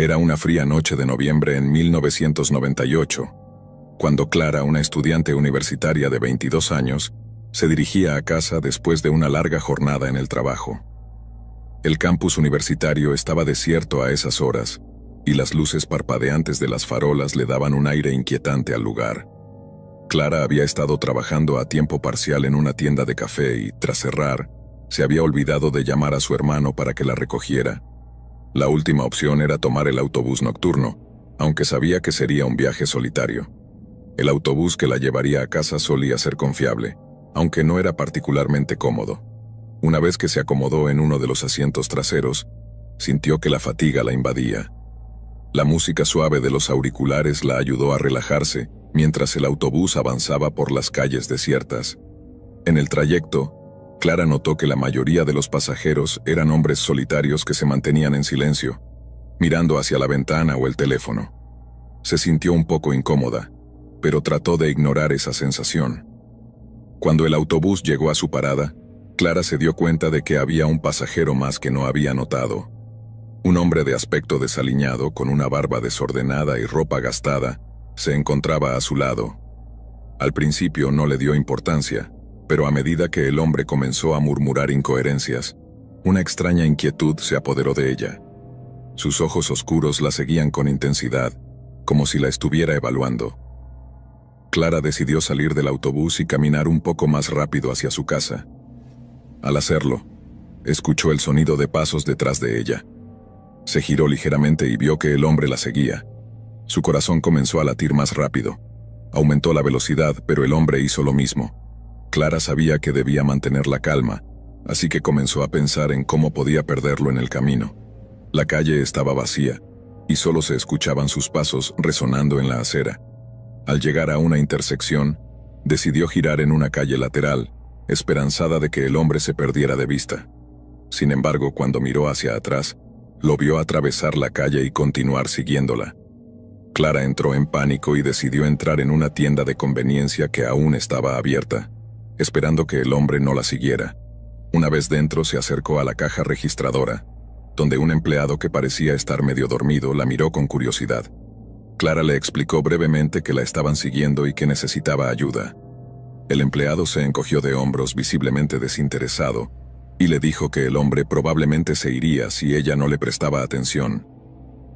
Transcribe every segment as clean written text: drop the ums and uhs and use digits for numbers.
Era una fría noche de noviembre en 1998, cuando Clara, una estudiante universitaria de 22 años, se dirigía a casa después de una larga jornada en el trabajo. El campus universitario estaba desierto a esas horas, y las luces parpadeantes de las farolas le daban un aire inquietante al lugar. Clara había estado trabajando a tiempo parcial en una tienda de café y, tras cerrar, se había olvidado de llamar a su hermano para que la recogiera. La última opción era tomar el autobús nocturno, aunque sabía que sería un viaje solitario. El autobús que la llevaría a casa solía ser confiable, aunque no era particularmente cómodo. Una vez que se acomodó en uno de los asientos traseros, sintió que la fatiga la invadía. La música suave de los auriculares la ayudó a relajarse mientras el autobús avanzaba por las calles desiertas. En el trayecto, Clara notó que la mayoría de los pasajeros eran hombres solitarios que se mantenían en silencio, mirando hacia la ventana o el teléfono. Se sintió un poco incómoda, pero trató de ignorar esa sensación. Cuando el autobús llegó a su parada, Clara se dio cuenta de que había un pasajero más que no había notado. Un hombre de aspecto desaliñado, con una barba desordenada y ropa gastada, se encontraba a su lado. Al principio no le dio importancia, pero a medida que el hombre comenzó a murmurar incoherencias, una extraña inquietud se apoderó de ella. Sus ojos oscuros la seguían con intensidad, como si la estuviera evaluando. Clara decidió salir del autobús y caminar un poco más rápido hacia su casa. Al hacerlo, escuchó el sonido de pasos detrás de ella. Se giró ligeramente y vio que el hombre la seguía. Su corazón comenzó a latir más rápido. Aumentó la velocidad, pero el hombre hizo lo mismo. Clara sabía que debía mantener la calma, así que comenzó a pensar en cómo podía perderlo en el camino. La calle estaba vacía, y solo se escuchaban sus pasos resonando en la acera. Al llegar a una intersección, decidió girar en una calle lateral, esperanzada de que el hombre se perdiera de vista. Sin embargo, cuando miró hacia atrás, lo vio atravesar la calle y continuar siguiéndola. Clara entró en pánico y decidió entrar en una tienda de conveniencia que aún estaba abierta, esperando que el hombre no la siguiera. Una vez dentro, se acercó a la caja registradora, donde un empleado que parecía estar medio dormido la miró con curiosidad. Clara le explicó brevemente que la estaban siguiendo y que necesitaba ayuda. El empleado se encogió de hombros, visiblemente desinteresado, y le dijo que el hombre probablemente se iría si ella no le prestaba atención.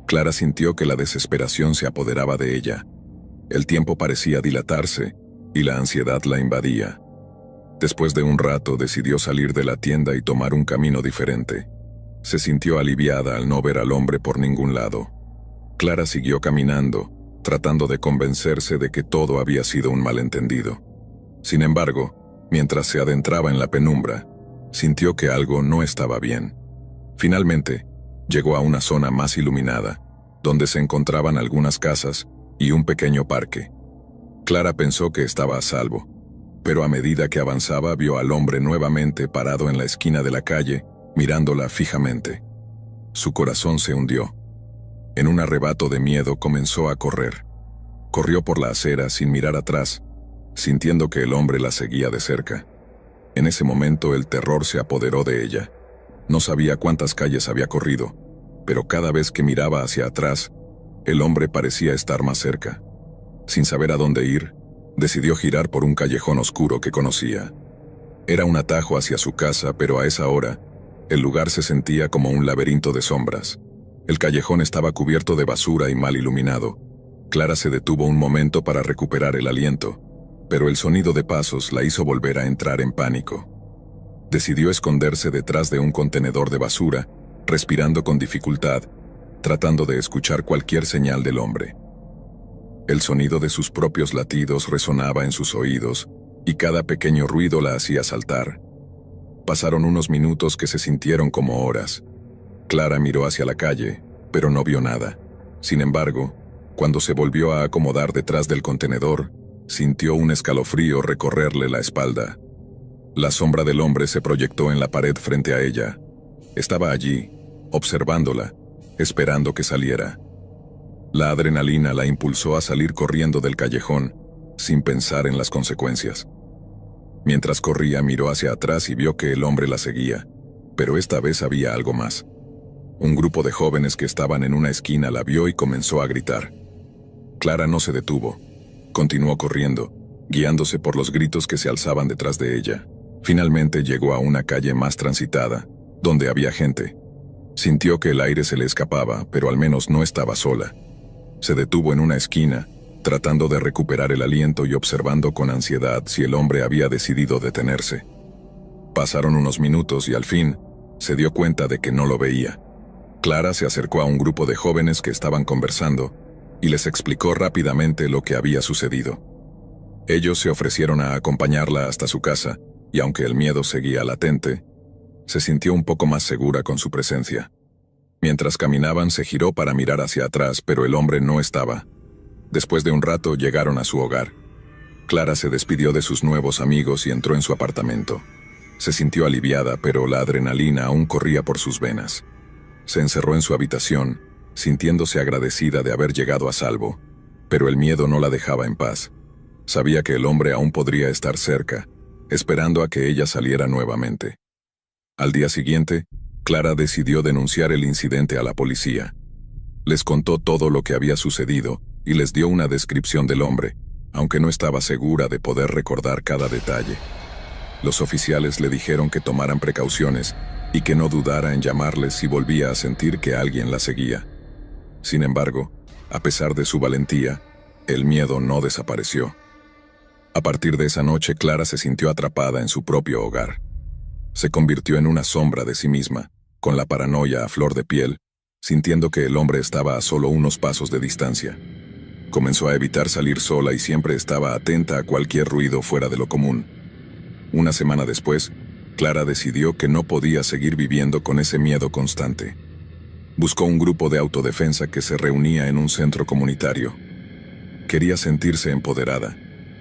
Clara sintió que la desesperación se apoderaba de ella. El tiempo parecía dilatarse, y la ansiedad la invadía. Después de un rato, decidió salir de la tienda y tomar un camino diferente. Se sintió aliviada al no ver al hombre por ningún lado. Clara siguió caminando, tratando de convencerse de que todo había sido un malentendido. Sin embargo, mientras se adentraba en la penumbra, sintió que algo no estaba bien. Finalmente, llegó a una zona más iluminada, donde se encontraban algunas casas y un pequeño parque. Clara pensó que estaba a salvo, pero a medida que avanzaba vio al hombre nuevamente parado en la esquina de la calle, mirándola fijamente. Su corazón se hundió. En un arrebato de miedo comenzó a correr. Corrió por la acera sin mirar atrás, sintiendo que el hombre la seguía de cerca. En ese momento el terror se apoderó de ella. No sabía cuántas calles había corrido, pero cada vez que miraba hacia atrás, el hombre parecía estar más cerca. Sin saber a dónde ir, decidió girar por un callejón oscuro que conocía. Era un atajo hacia su casa, pero a esa hora, el lugar se sentía como un laberinto de sombras. El callejón estaba cubierto de basura y mal iluminado. Clara se detuvo un momento para recuperar el aliento, pero el sonido de pasos la hizo volver a entrar en pánico. Decidió esconderse detrás de un contenedor de basura, respirando con dificultad, tratando de escuchar cualquier señal del hombre. El sonido de sus propios latidos resonaba en sus oídos, y cada pequeño ruido la hacía saltar. Pasaron unos minutos que se sintieron como horas. Clara miró hacia la calle, pero no vio nada. Sin embargo, cuando se volvió a acomodar detrás del contenedor, sintió un escalofrío recorrerle la espalda. La sombra del hombre se proyectó en la pared frente a ella. Estaba allí, observándola, esperando que saliera. La adrenalina la impulsó a salir corriendo del callejón, sin pensar en las consecuencias. Mientras corría, miró hacia atrás y vio que el hombre la seguía, pero esta vez había algo más. Un grupo de jóvenes que estaban en una esquina la vio y comenzó a gritar. Clara no se detuvo. Continuó corriendo, guiándose por los gritos que se alzaban detrás de ella. Finalmente llegó a una calle más transitada, donde había gente. Sintió que el aire se le escapaba, pero al menos no estaba sola. Se detuvo en una esquina, tratando de recuperar el aliento y observando con ansiedad si el hombre había decidido detenerse. Pasaron unos minutos y al fin, se dio cuenta de que no lo veía. Clara se acercó a un grupo de jóvenes que estaban conversando y les explicó rápidamente lo que había sucedido. Ellos se ofrecieron a acompañarla hasta su casa, y aunque el miedo seguía latente, se sintió un poco más segura con su presencia. Mientras caminaban, se giró para mirar hacia atrás, pero el hombre no estaba. Después de un rato, llegaron a su hogar. Clara se despidió de sus nuevos amigos y entró en su apartamento. Se sintió aliviada, pero la adrenalina aún corría por sus venas. Se encerró en su habitación, sintiéndose agradecida de haber llegado a salvo, pero el miedo no la dejaba en paz. Sabía que el hombre aún podría estar cerca, esperando a que ella saliera nuevamente. Al día siguiente, Clara decidió denunciar el incidente a la policía. Les contó todo lo que había sucedido y les dio una descripción del hombre, aunque no estaba segura de poder recordar cada detalle. Los oficiales le dijeron que tomaran precauciones y que no dudara en llamarles si volvía a sentir que alguien la seguía. Sin embargo, a pesar de su valentía, el miedo no desapareció. A partir de esa noche, Clara se sintió atrapada en su propio hogar. Se convirtió en una sombra de sí misma, con la paranoia a flor de piel, sintiendo que el hombre estaba a solo unos pasos de distancia. Comenzó a evitar salir sola y siempre estaba atenta a cualquier ruido fuera de lo común. Una semana después, Clara decidió que no podía seguir viviendo con ese miedo constante. Buscó un grupo de autodefensa que se reunía en un centro comunitario. Quería sentirse empoderada,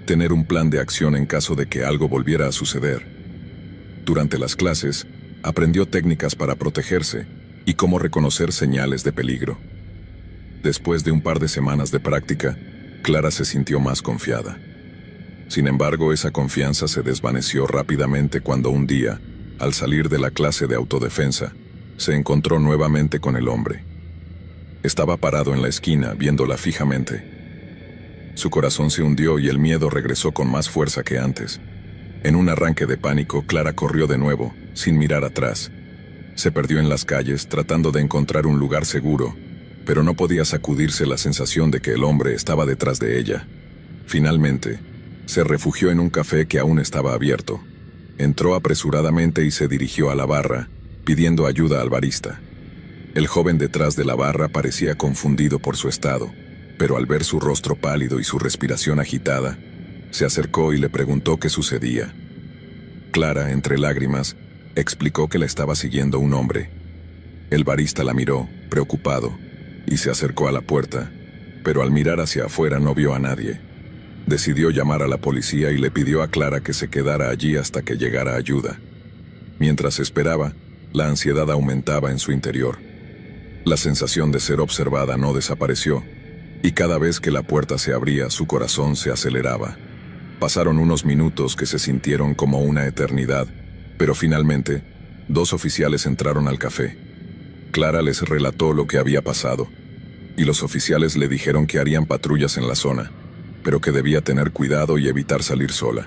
tener un plan de acción en caso de que algo volviera a suceder. Durante las clases, aprendió técnicas para protegerse y cómo reconocer señales de peligro. Después de un par de semanas de práctica, Clara se sintió más confiada. Sin embargo, esa confianza se desvaneció rápidamente cuando un día, al salir de la clase de autodefensa, se encontró nuevamente con el hombre. Estaba parado en la esquina, viéndola fijamente. Su corazón se hundió y el miedo regresó con más fuerza que antes. En un arranque de pánico, Clara corrió de nuevo, sin mirar atrás. Se perdió en las calles, tratando de encontrar un lugar seguro, pero no podía sacudirse la sensación de que el hombre estaba detrás de ella. Finalmente, se refugió en un café que aún estaba abierto. Entró apresuradamente y se dirigió a la barra, pidiendo ayuda al barista. El joven detrás de la barra parecía confundido por su estado, pero al ver su rostro pálido y su respiración agitada, se acercó y le preguntó qué sucedía. Clara, entre lágrimas, explicó que la estaba siguiendo un hombre. El barista la miró, preocupado, y se acercó a la puerta, pero al mirar hacia afuera no vio a nadie. Decidió llamar a la policía y le pidió a Clara que se quedara allí hasta que llegara ayuda. Mientras esperaba, la ansiedad aumentaba en su interior. La sensación de ser observada no desapareció, y cada vez que la puerta se abría, su corazón se aceleraba. Pasaron unos minutos que se sintieron como una eternidad, pero finalmente, 2 oficiales entraron al café. Clara les relató lo que había pasado, y los oficiales le dijeron que harían patrullas en la zona, pero que debía tener cuidado y evitar salir sola.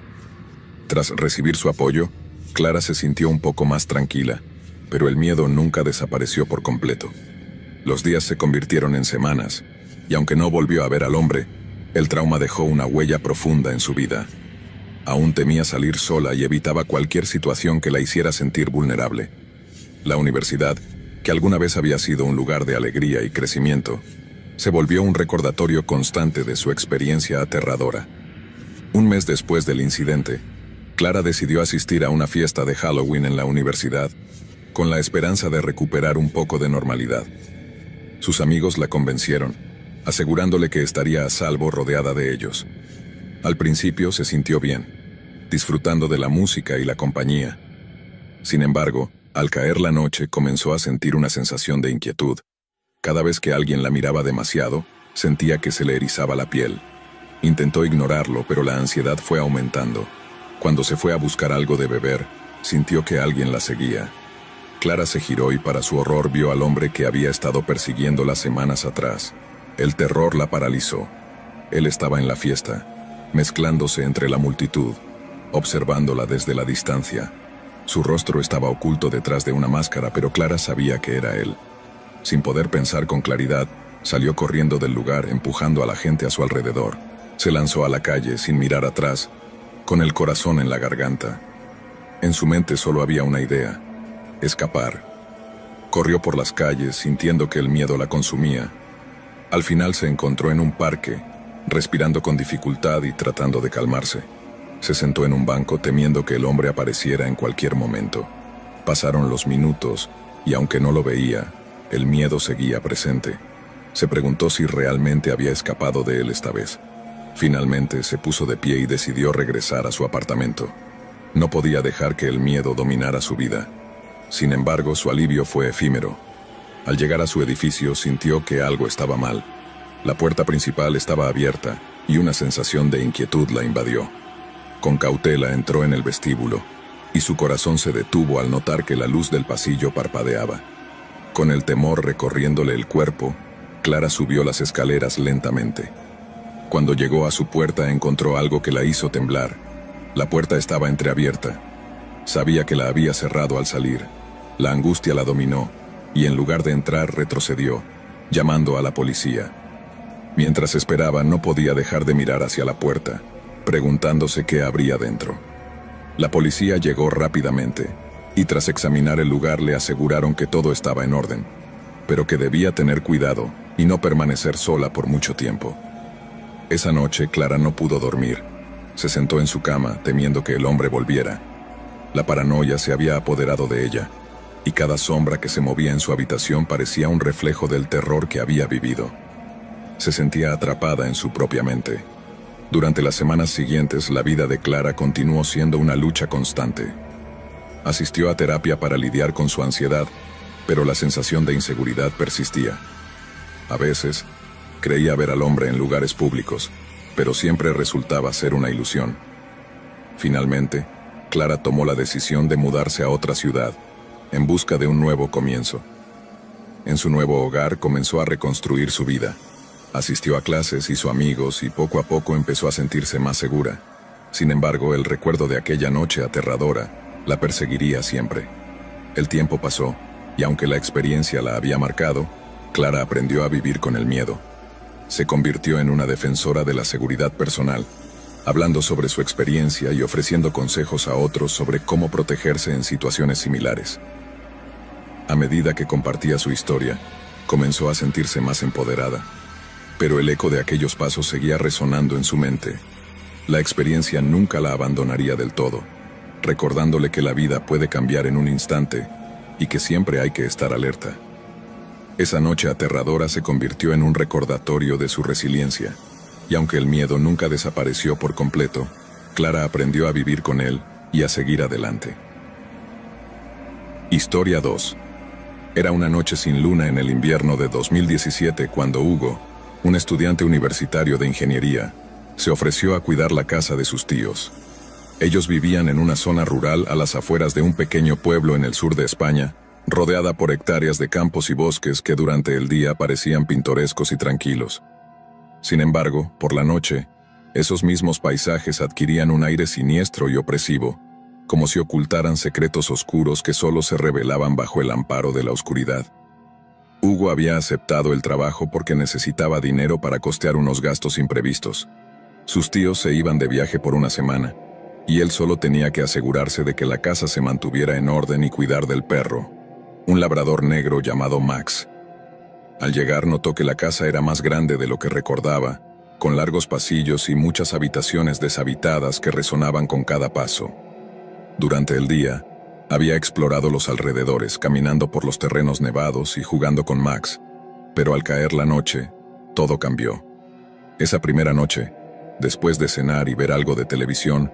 Tras recibir su apoyo, Clara se sintió un poco más tranquila, pero el miedo nunca desapareció por completo. Los días se convirtieron en semanas, y aunque no volvió a ver al hombre, el trauma dejó una huella profunda en su vida. Aún temía salir sola y evitaba cualquier situación que la hiciera sentir vulnerable. La universidad, que alguna vez había sido un lugar de alegría y crecimiento, se volvió un recordatorio constante de su experiencia aterradora. Un mes después del incidente, Clara decidió asistir a una fiesta de Halloween en la universidad, con la esperanza de recuperar un poco de normalidad. Sus amigos la convencieron, asegurándole que estaría a salvo rodeada de ellos. Al principio se sintió bien, disfrutando de la música y la compañía. Sin embargo, al caer la noche comenzó a sentir una sensación de inquietud. Cada vez que alguien la miraba demasiado, sentía que se le erizaba la piel. Intentó ignorarlo, pero la ansiedad fue aumentando. Cuando se fue a buscar algo de beber, sintió que alguien la seguía. Clara se giró y para su horror vio al hombre que había estado persiguiéndola semanas atrás. El terror la paralizó. Él estaba en la fiesta, mezclándose entre la multitud, observándola desde la distancia. Su rostro estaba oculto detrás de una máscara, pero Clara sabía que era él. Sin poder pensar con claridad, salió corriendo del lugar, empujando a la gente a su alrededor. Se lanzó a la calle sin mirar atrás, con el corazón en la garganta. En su mente solo había una idea: escapar. Corrió por las calles, sintiendo que el miedo la consumía. Al final se encontró en un parque, respirando con dificultad y tratando de calmarse. Se sentó en un banco temiendo que el hombre apareciera en cualquier momento. Pasaron los minutos, y aunque no lo veía, el miedo seguía presente. Se preguntó si realmente había escapado de él esta vez. Finalmente se puso de pie y decidió regresar a su apartamento. No podía dejar que el miedo dominara su vida. Sin embargo, su alivio fue efímero. Al llegar a su edificio, sintió que algo estaba mal. La puerta principal estaba abierta, y una sensación de inquietud la invadió. Con cautela entró en el vestíbulo, y su corazón se detuvo al notar que la luz del pasillo parpadeaba. Con el temor recorriéndole el cuerpo, Clara subió las escaleras lentamente. Cuando llegó a su puerta encontró algo que la hizo temblar. La puerta estaba entreabierta. Sabía que la había cerrado al salir. La angustia la dominó, y en lugar de entrar retrocedió, llamando a la policía. Mientras esperaba no podía dejar de mirar hacia la puerta, preguntándose qué habría dentro. La policía llegó rápidamente, y tras examinar el lugar le aseguraron que todo estaba en orden, pero que debía tener cuidado y no permanecer sola por mucho tiempo. Esa noche Clara no pudo dormir. Se sentó en su cama temiendo que el hombre volviera. La paranoia se había apoderado de ella, y cada sombra que se movía en su habitación parecía un reflejo del terror que había vivido. Se sentía atrapada en su propia mente. Durante las semanas siguientes, la vida de Clara continuó siendo una lucha constante. Asistió a terapia para lidiar con su ansiedad, pero la sensación de inseguridad persistía. A veces, creía ver al hombre en lugares públicos, pero siempre resultaba ser una ilusión. Finalmente, Clara tomó la decisión de mudarse a otra ciudad, en busca de un nuevo comienzo. En su nuevo hogar comenzó a reconstruir su vida. Asistió a clases, hizo amigos y poco a poco empezó a sentirse más segura. Sin embargo, el recuerdo de aquella noche aterradora la perseguiría siempre. El tiempo pasó, y aunque la experiencia la había marcado, Clara aprendió a vivir con el miedo. Se convirtió en una defensora de la seguridad personal, hablando sobre su experiencia y ofreciendo consejos a otros sobre cómo protegerse en situaciones similares. A medida que compartía su historia, comenzó a sentirse más empoderada. Pero el eco de aquellos pasos seguía resonando en su mente. La experiencia nunca la abandonaría del todo, recordándole que la vida puede cambiar en un instante y que siempre hay que estar alerta. Esa noche aterradora se convirtió en un recordatorio de su resiliencia, y aunque el miedo nunca desapareció por completo, Clara aprendió a vivir con él y a seguir adelante. Historia 2. Era una noche sin luna en el invierno de 2017 cuando Hugo, un estudiante universitario de ingeniería, se ofreció a cuidar la casa de sus tíos. Ellos vivían en una zona rural a las afueras de un pequeño pueblo en el sur de España, rodeada por hectáreas de campos y bosques que durante el día parecían pintorescos y tranquilos. Sin embargo, por la noche, esos mismos paisajes adquirían un aire siniestro y opresivo, como si ocultaran secretos oscuros que solo se revelaban bajo el amparo de la oscuridad. Hugo había aceptado el trabajo porque necesitaba dinero para costear unos gastos imprevistos. Sus tíos se iban de viaje por una semana, y él solo tenía que asegurarse de que la casa se mantuviera en orden y cuidar del perro, un labrador negro llamado Max. Al llegar notó que la casa era más grande de lo que recordaba, con largos pasillos y muchas habitaciones deshabitadas que resonaban con cada paso. Durante el día, había explorado los alrededores, caminando por los terrenos nevados y jugando con Max, pero al caer la noche, todo cambió. Esa primera noche, después de cenar y ver algo de televisión,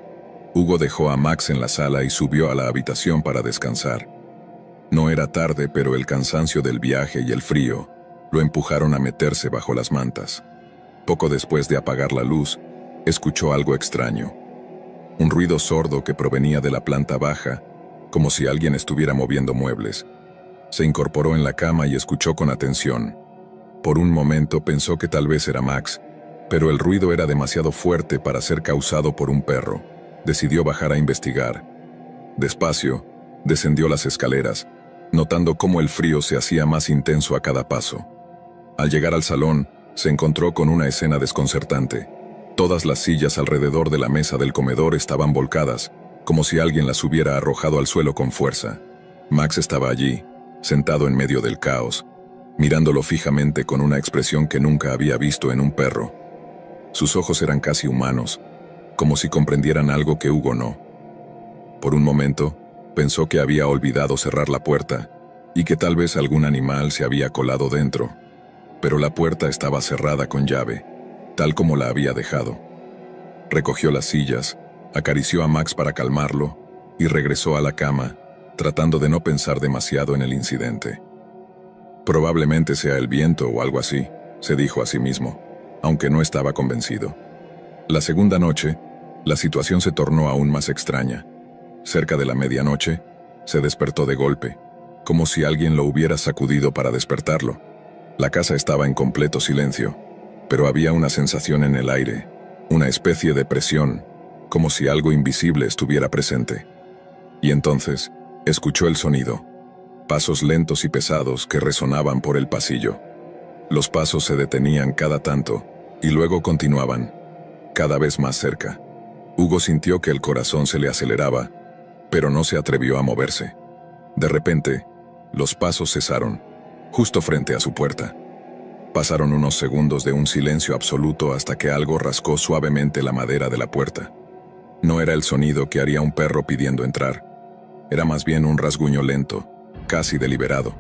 Hugo dejó a Max en la sala y subió a la habitación para descansar. No era tarde, pero el cansancio del viaje y el frío lo empujaron a meterse bajo las mantas. Poco después de apagar la luz, escuchó algo extraño. Un ruido sordo que provenía de la planta baja como si alguien estuviera moviendo muebles. Se incorporó en la cama y escuchó con atención. Por un momento pensó que tal vez era Max, pero el ruido era demasiado fuerte para ser causado por un perro. Decidió bajar a investigar. Despacio, descendió las escaleras, notando cómo el frío se hacía más intenso a cada paso. Al llegar al salón, se encontró con una escena desconcertante. Todas las sillas alrededor de la mesa del comedor estaban volcadas, como si alguien las hubiera arrojado al suelo con fuerza. Max estaba allí, sentado en medio del caos, mirándolo fijamente con una expresión que nunca había visto en un perro. Sus ojos eran casi humanos, como si comprendieran algo que Hugo no. Por un momento, pensó que había olvidado cerrar la puerta y que tal vez algún animal se había colado dentro, pero la puerta estaba cerrada con llave, tal como la había dejado. Recogió las sillas, acarició a Max para calmarlo y regresó a la cama, tratando de no pensar demasiado en el incidente. Probablemente sea el viento o algo así, se dijo a sí mismo, aunque no estaba convencido. La segunda noche, la situación se tornó aún más extraña. Cerca de la medianoche, se despertó de golpe, como si alguien lo hubiera sacudido para despertarlo. La casa estaba en completo silencio, pero había una sensación en el aire, una especie de presión, como si algo invisible estuviera presente. Y entonces, escuchó el sonido. Pasos lentos y pesados que resonaban por el pasillo. Los pasos se detenían cada tanto, y luego continuaban, cada vez más cerca. Hugo sintió que el corazón se le aceleraba, pero no se atrevió a moverse. De repente, los pasos cesaron, justo frente a su puerta. Pasaron unos segundos de un silencio absoluto hasta que algo rascó suavemente la madera de la puerta. No era el sonido que haría un perro pidiendo entrar. Era más bien un rasguño lento, casi deliberado.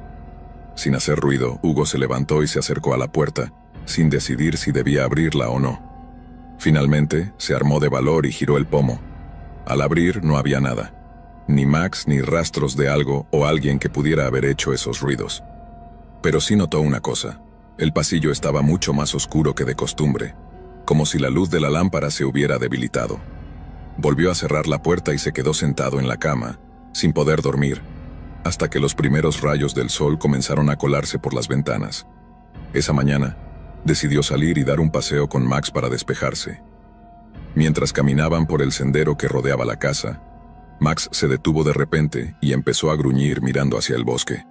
Sin hacer ruido, Hugo se levantó y se acercó a la puerta, sin decidir si debía abrirla o no. Finalmente, se armó de valor y giró el pomo. Al abrir, no había nada. Ni Max ni rastros de algo o alguien que pudiera haber hecho esos ruidos. Pero sí notó una cosa. El pasillo estaba mucho más oscuro que de costumbre, como si la luz de la lámpara se hubiera debilitado. Volvió a cerrar la puerta y se quedó sentado en la cama, sin poder dormir, hasta que los primeros rayos del sol comenzaron a colarse por las ventanas. Esa mañana, decidió salir y dar un paseo con Max para despejarse. Mientras caminaban por el sendero que rodeaba la casa, Max se detuvo de repente y empezó a gruñir mirando hacia el bosque.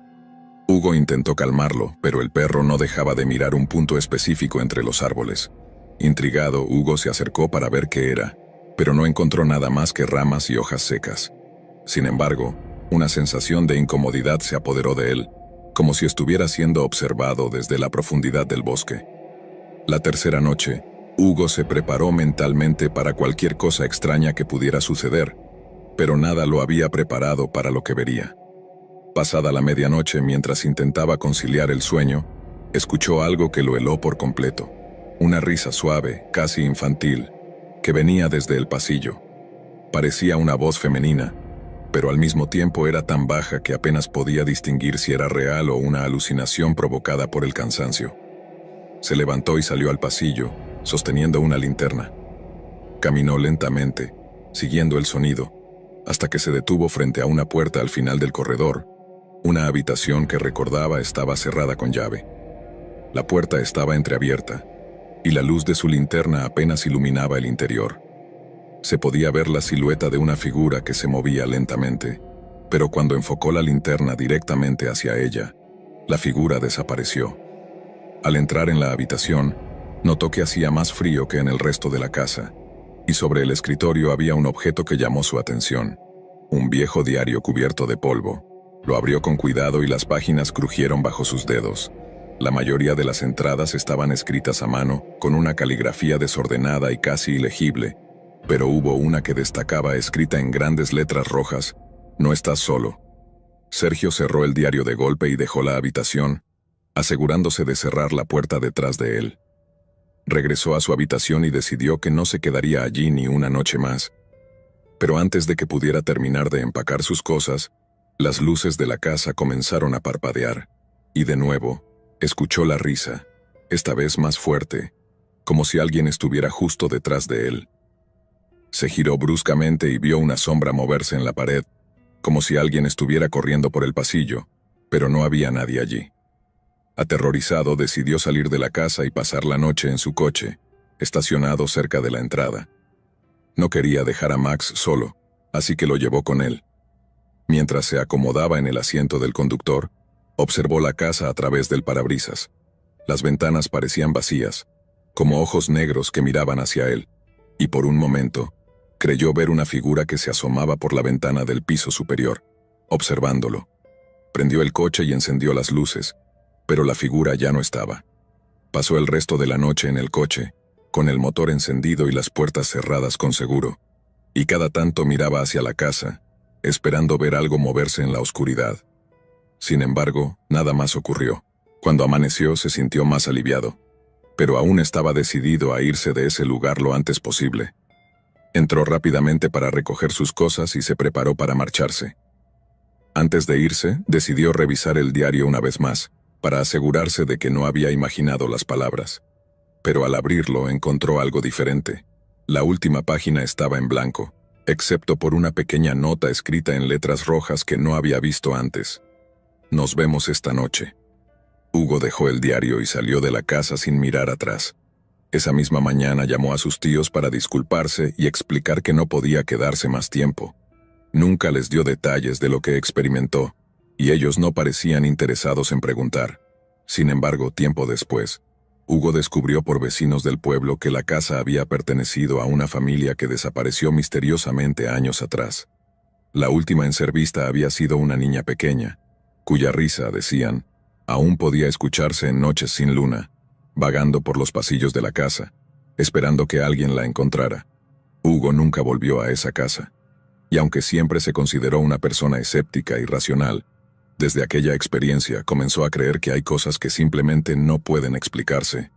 Hugo intentó calmarlo, pero el perro no dejaba de mirar un punto específico entre los árboles. Intrigado, Hugo se acercó para ver qué era, pero no encontró nada más que ramas y hojas secas. Sin embargo, una sensación de incomodidad se apoderó de él, como si estuviera siendo observado desde la profundidad del bosque. La tercera noche, Hugo se preparó mentalmente para cualquier cosa extraña que pudiera suceder, pero nada lo había preparado para lo que vería. Pasada la medianoche, mientras intentaba conciliar el sueño, escuchó algo que lo heló por completo. Una risa suave, casi infantil, que venía desde el pasillo. Parecía una voz femenina, pero al mismo tiempo era tan baja que apenas podía distinguir si era real o una alucinación provocada por el cansancio. Se levantó y salió al pasillo, sosteniendo una linterna. Caminó lentamente, siguiendo el sonido, hasta que se detuvo frente a una puerta al final del corredor. Una habitación que recordaba estaba cerrada con llave. La puerta estaba entreabierta, y la luz de su linterna apenas iluminaba el interior. Se podía ver la silueta de una figura que se movía lentamente, pero cuando enfocó la linterna directamente hacia ella, la figura desapareció. Al entrar en la habitación, notó que hacía más frío que en el resto de la casa, y sobre el escritorio había un objeto que llamó su atención, un viejo diario cubierto de polvo. Lo abrió con cuidado y las páginas crujieron bajo sus dedos. La mayoría de las entradas estaban escritas a mano, con una caligrafía desordenada y casi ilegible, pero hubo una que destacaba escrita en grandes letras rojas: "No estás solo". Sergio cerró el diario de golpe y dejó la habitación, asegurándose de cerrar la puerta detrás de él. Regresó a su habitación y decidió que no se quedaría allí ni una noche más. Pero antes de que pudiera terminar de empacar sus cosas, las luces de la casa comenzaron a parpadear, y de nuevo, escuchó la risa, esta vez más fuerte, como si alguien estuviera justo detrás de él. Se giró bruscamente y vio una sombra moverse en la pared, como si alguien estuviera corriendo por el pasillo, pero no había nadie allí. Aterrorizado, decidió salir de la casa y pasar la noche en su coche, estacionado cerca de la entrada. No quería dejar a Max solo, así que lo llevó con él. Mientras se acomodaba en el asiento del conductor, observó la casa a través del parabrisas. Las ventanas parecían vacías, como ojos negros que miraban hacia él, y por un momento, creyó ver una figura que se asomaba por la ventana del piso superior, observándolo. Prendió el coche y encendió las luces, pero la figura ya no estaba. Pasó el resto de la noche en el coche, con el motor encendido y las puertas cerradas con seguro, y cada tanto miraba hacia la casa, esperando ver algo moverse en la oscuridad. Sin embargo, nada más ocurrió. Cuando amaneció se sintió más aliviado, pero aún estaba decidido a irse de ese lugar lo antes posible. Entró rápidamente para recoger sus cosas y se preparó para marcharse. Antes de irse, decidió revisar el diario una vez más, para asegurarse de que no había imaginado las palabras. Pero al abrirlo encontró algo diferente. La última página estaba en blanco, excepto por una pequeña nota escrita en letras rojas que no había visto antes. Nos vemos esta noche. Hugo dejó el diario y salió de la casa sin mirar atrás. Esa misma mañana llamó a sus tíos para disculparse y explicar que no podía quedarse más tiempo. Nunca les dio detalles de lo que experimentó, y ellos no parecían interesados en preguntar. Sin embargo, tiempo después, Hugo descubrió por vecinos del pueblo que la casa había pertenecido a una familia que desapareció misteriosamente años atrás. La última en ser vista había sido una niña pequeña, cuya risa, decían, aún podía escucharse en noches sin luna, vagando por los pasillos de la casa, esperando que alguien la encontrara. Hugo nunca volvió a esa casa, y aunque siempre se consideró una persona escéptica y racional, desde aquella experiencia comenzó a creer que hay cosas que simplemente no pueden explicarse.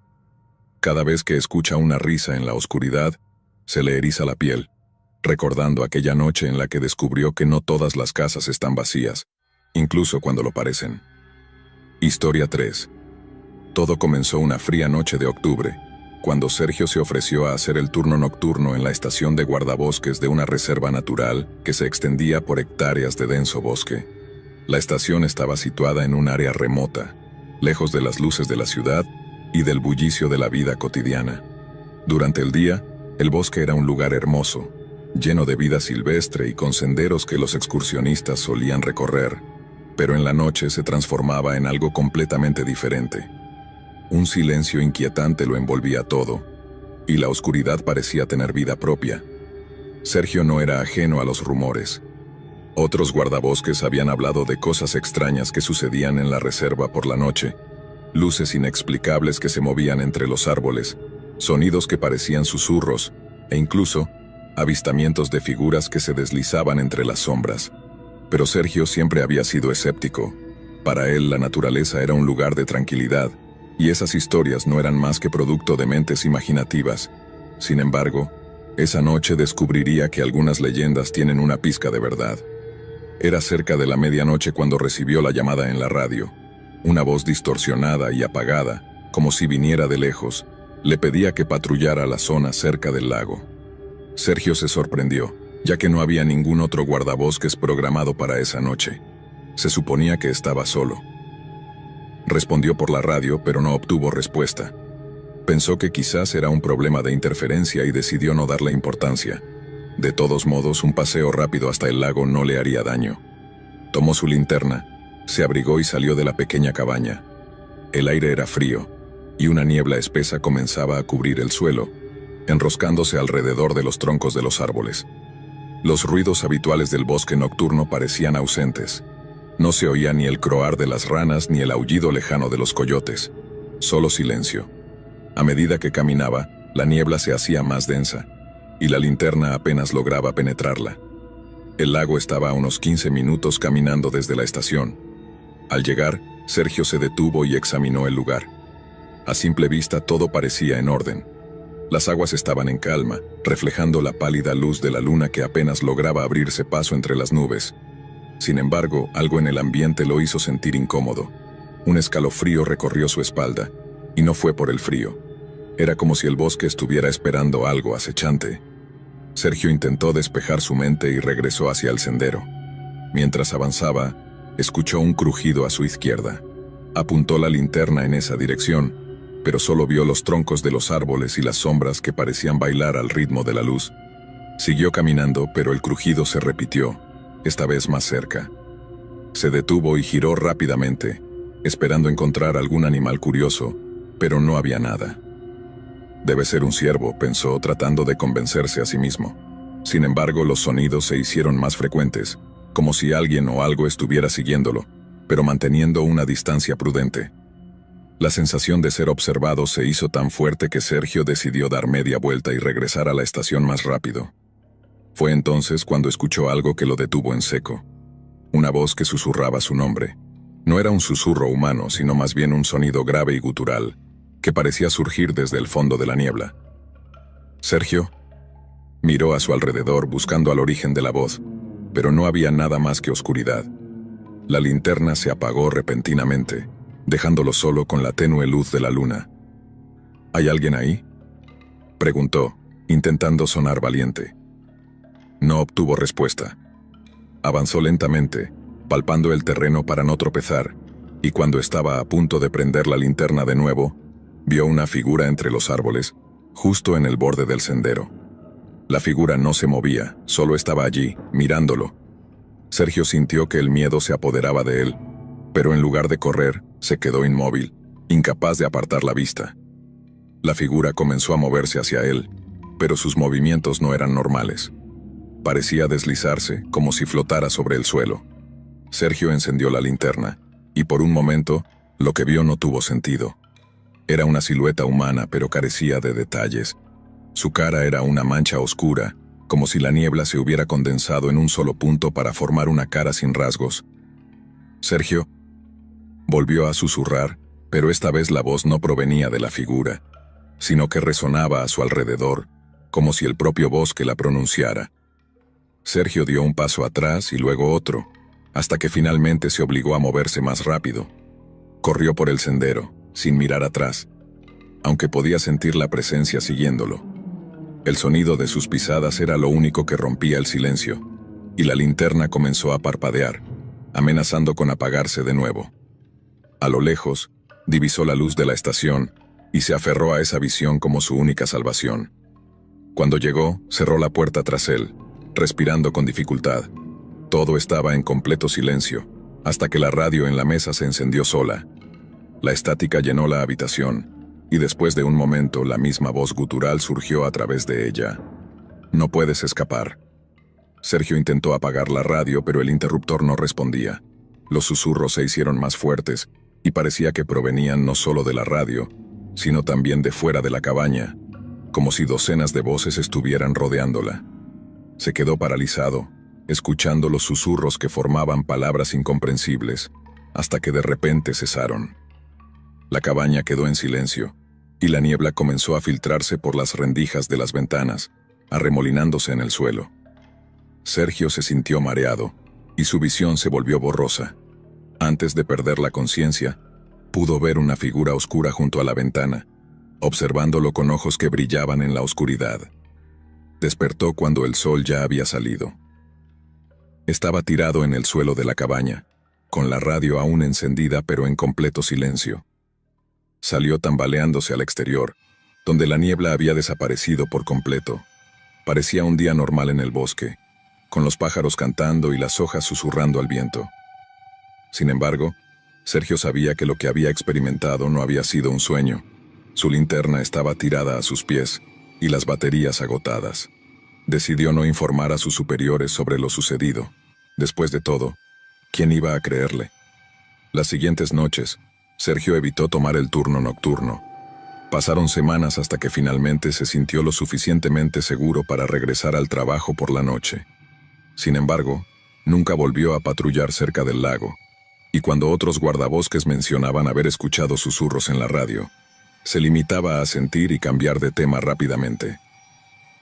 Cada vez que escucha una risa en la oscuridad, se le eriza la piel, recordando aquella noche en la que descubrió que no todas las casas están vacías, incluso cuando lo parecen. Historia 3. Todo comenzó una fría noche de octubre, cuando Sergio se ofreció a hacer el turno nocturno en la estación de guardabosques de una reserva natural que se extendía por hectáreas de denso bosque. La estación estaba situada en un área remota, lejos de las luces de la ciudad y del bullicio de la vida cotidiana. Durante el día, el bosque era un lugar hermoso, lleno de vida silvestre y con senderos que los excursionistas solían recorrer, pero en la noche se transformaba en algo completamente diferente. Un silencio inquietante lo envolvía todo, y la oscuridad parecía tener vida propia. Sergio no era ajeno a los rumores. Otros guardabosques habían hablado de cosas extrañas que sucedían en la reserva por la noche, luces inexplicables que se movían entre los árboles, sonidos que parecían susurros, e incluso avistamientos de figuras que se deslizaban entre las sombras. Pero Sergio siempre había sido escéptico. Para él la naturaleza era un lugar de tranquilidad, y esas historias no eran más que producto de mentes imaginativas. Sin embargo, esa noche descubriría que algunas leyendas tienen una pizca de verdad. Era cerca de la medianoche cuando recibió la llamada en la radio. Una voz distorsionada y apagada, como si viniera de lejos, le pedía que patrullara la zona cerca del lago. Sergio se sorprendió, ya que no había ningún otro guardabosques programado para esa noche. Se suponía que estaba solo. Respondió por la radio, pero no obtuvo respuesta. Pensó que quizás era un problema de interferencia y decidió no darle importancia. De todos modos, un paseo rápido hasta el lago no le haría daño. Tomó su linterna, se abrigó y salió de la pequeña cabaña. El aire era frío, y una niebla espesa comenzaba a cubrir el suelo, enroscándose alrededor de los troncos de los árboles. Los ruidos habituales del bosque nocturno parecían ausentes. No se oía ni el croar de las ranas ni el aullido lejano de los coyotes. Solo silencio. A medida que caminaba, la niebla se hacía más densa, y la linterna apenas lograba penetrarla. El lago estaba a unos 15 minutos caminando desde la estación. Al llegar, Sergio se detuvo y examinó el lugar. A simple vista todo parecía en orden. Las aguas estaban en calma, reflejando la pálida luz de la luna que apenas lograba abrirse paso entre las nubes. Sin embargo, algo en el ambiente lo hizo sentir incómodo. Un escalofrío recorrió su espalda, y no fue por el frío. Era como si el bosque estuviera esperando algo acechante. Sergio intentó despejar su mente y regresó hacia el sendero. Mientras avanzaba, escuchó un crujido a su izquierda. Apuntó la linterna en esa dirección, pero solo vio los troncos de los árboles y las sombras que parecían bailar al ritmo de la luz. Siguió caminando, pero el crujido se repitió, esta vez más cerca. Se detuvo y giró rápidamente, esperando encontrar algún animal curioso, pero no había nada. Debe ser un ciervo, pensó, tratando de convencerse a sí mismo. Sin embargo, los sonidos se hicieron más frecuentes, como si alguien o algo estuviera siguiéndolo, pero manteniendo una distancia prudente. La sensación de ser observado se hizo tan fuerte que Sergio decidió dar media vuelta y regresar a la estación más rápido. Fue entonces cuando escuchó algo que lo detuvo en seco. Una voz que susurraba su nombre. No era un susurro humano, sino más bien un sonido grave y gutural, que parecía surgir desde el fondo de la niebla. Sergio miró a su alrededor buscando al origen de la voz, pero no había nada más que oscuridad. La linterna se apagó repentinamente, dejándolo solo con la tenue luz de la luna. ¿Hay alguien ahí?, preguntó, intentando sonar valiente. No obtuvo respuesta. Avanzó lentamente, palpando el terreno para no tropezar, y cuando estaba a punto de prender la linterna de nuevo, vio una figura entre los árboles, justo en el borde del sendero. La figura no se movía, solo estaba allí, mirándolo. Sergio sintió que el miedo se apoderaba de él, pero en lugar de correr, se quedó inmóvil, incapaz de apartar la vista. La figura comenzó a moverse hacia él, pero sus movimientos no eran normales. Parecía deslizarse, como si flotara sobre el suelo. Sergio encendió la linterna, y por un momento, lo que vio no tuvo sentido. Era una silueta humana, pero carecía de detalles. Su cara era una mancha oscura, como si la niebla se hubiera condensado en un solo punto para formar una cara sin rasgos. Sergio volvió a susurrar, pero esta vez la voz no provenía de la figura, sino que resonaba a su alrededor, como si el propio bosque la pronunciara. Sergio dio un paso atrás y luego otro, hasta que finalmente se obligó a moverse más rápido. Corrió por el sendero, sin mirar atrás, aunque podía sentir la presencia siguiéndolo. El sonido de sus pisadas era lo único que rompía el silencio, y la linterna comenzó a parpadear, amenazando con apagarse de nuevo. A lo lejos, divisó la luz de la estación y se aferró a esa visión como su única salvación. Cuando llegó, cerró la puerta tras él, respirando con dificultad. Todo estaba en completo silencio, hasta que la radio en la mesa se encendió sola. La estática llenó la habitación, y después de un momento la misma voz gutural surgió a través de ella. «No puedes escapar». Sergio intentó apagar la radio, pero el interruptor no respondía. Los susurros se hicieron más fuertes, y parecía que provenían no solo de la radio, sino también de fuera de la cabaña, como si docenas de voces estuvieran rodeándola. Se quedó paralizado, escuchando los susurros que formaban palabras incomprensibles, hasta que de repente cesaron. La cabaña quedó en silencio, y la niebla comenzó a filtrarse por las rendijas de las ventanas, arremolinándose en el suelo. Sergio se sintió mareado, y su visión se volvió borrosa. Antes de perder la conciencia, pudo ver una figura oscura junto a la ventana, observándolo con ojos que brillaban en la oscuridad. Despertó cuando el sol ya había salido. Estaba tirado en el suelo de la cabaña, con la radio aún encendida pero en completo silencio. Salió tambaleándose al exterior, donde la niebla había desaparecido por completo. Parecía un día normal en el bosque, con los pájaros cantando y las hojas susurrando al viento. Sin embargo, Sergio sabía que lo que había experimentado no había sido un sueño. Su linterna estaba tirada a sus pies, y las baterías agotadas. Decidió no informar a sus superiores sobre lo sucedido. Después de todo, ¿quién iba a creerle? Las siguientes noches, Sergio evitó tomar el turno nocturno. Pasaron semanas hasta que finalmente se sintió lo suficientemente seguro para regresar al trabajo por la noche. Sin embargo, nunca volvió a patrullar cerca del lago, y cuando otros guardabosques mencionaban haber escuchado susurros en la radio, se limitaba a sentir y cambiar de tema rápidamente.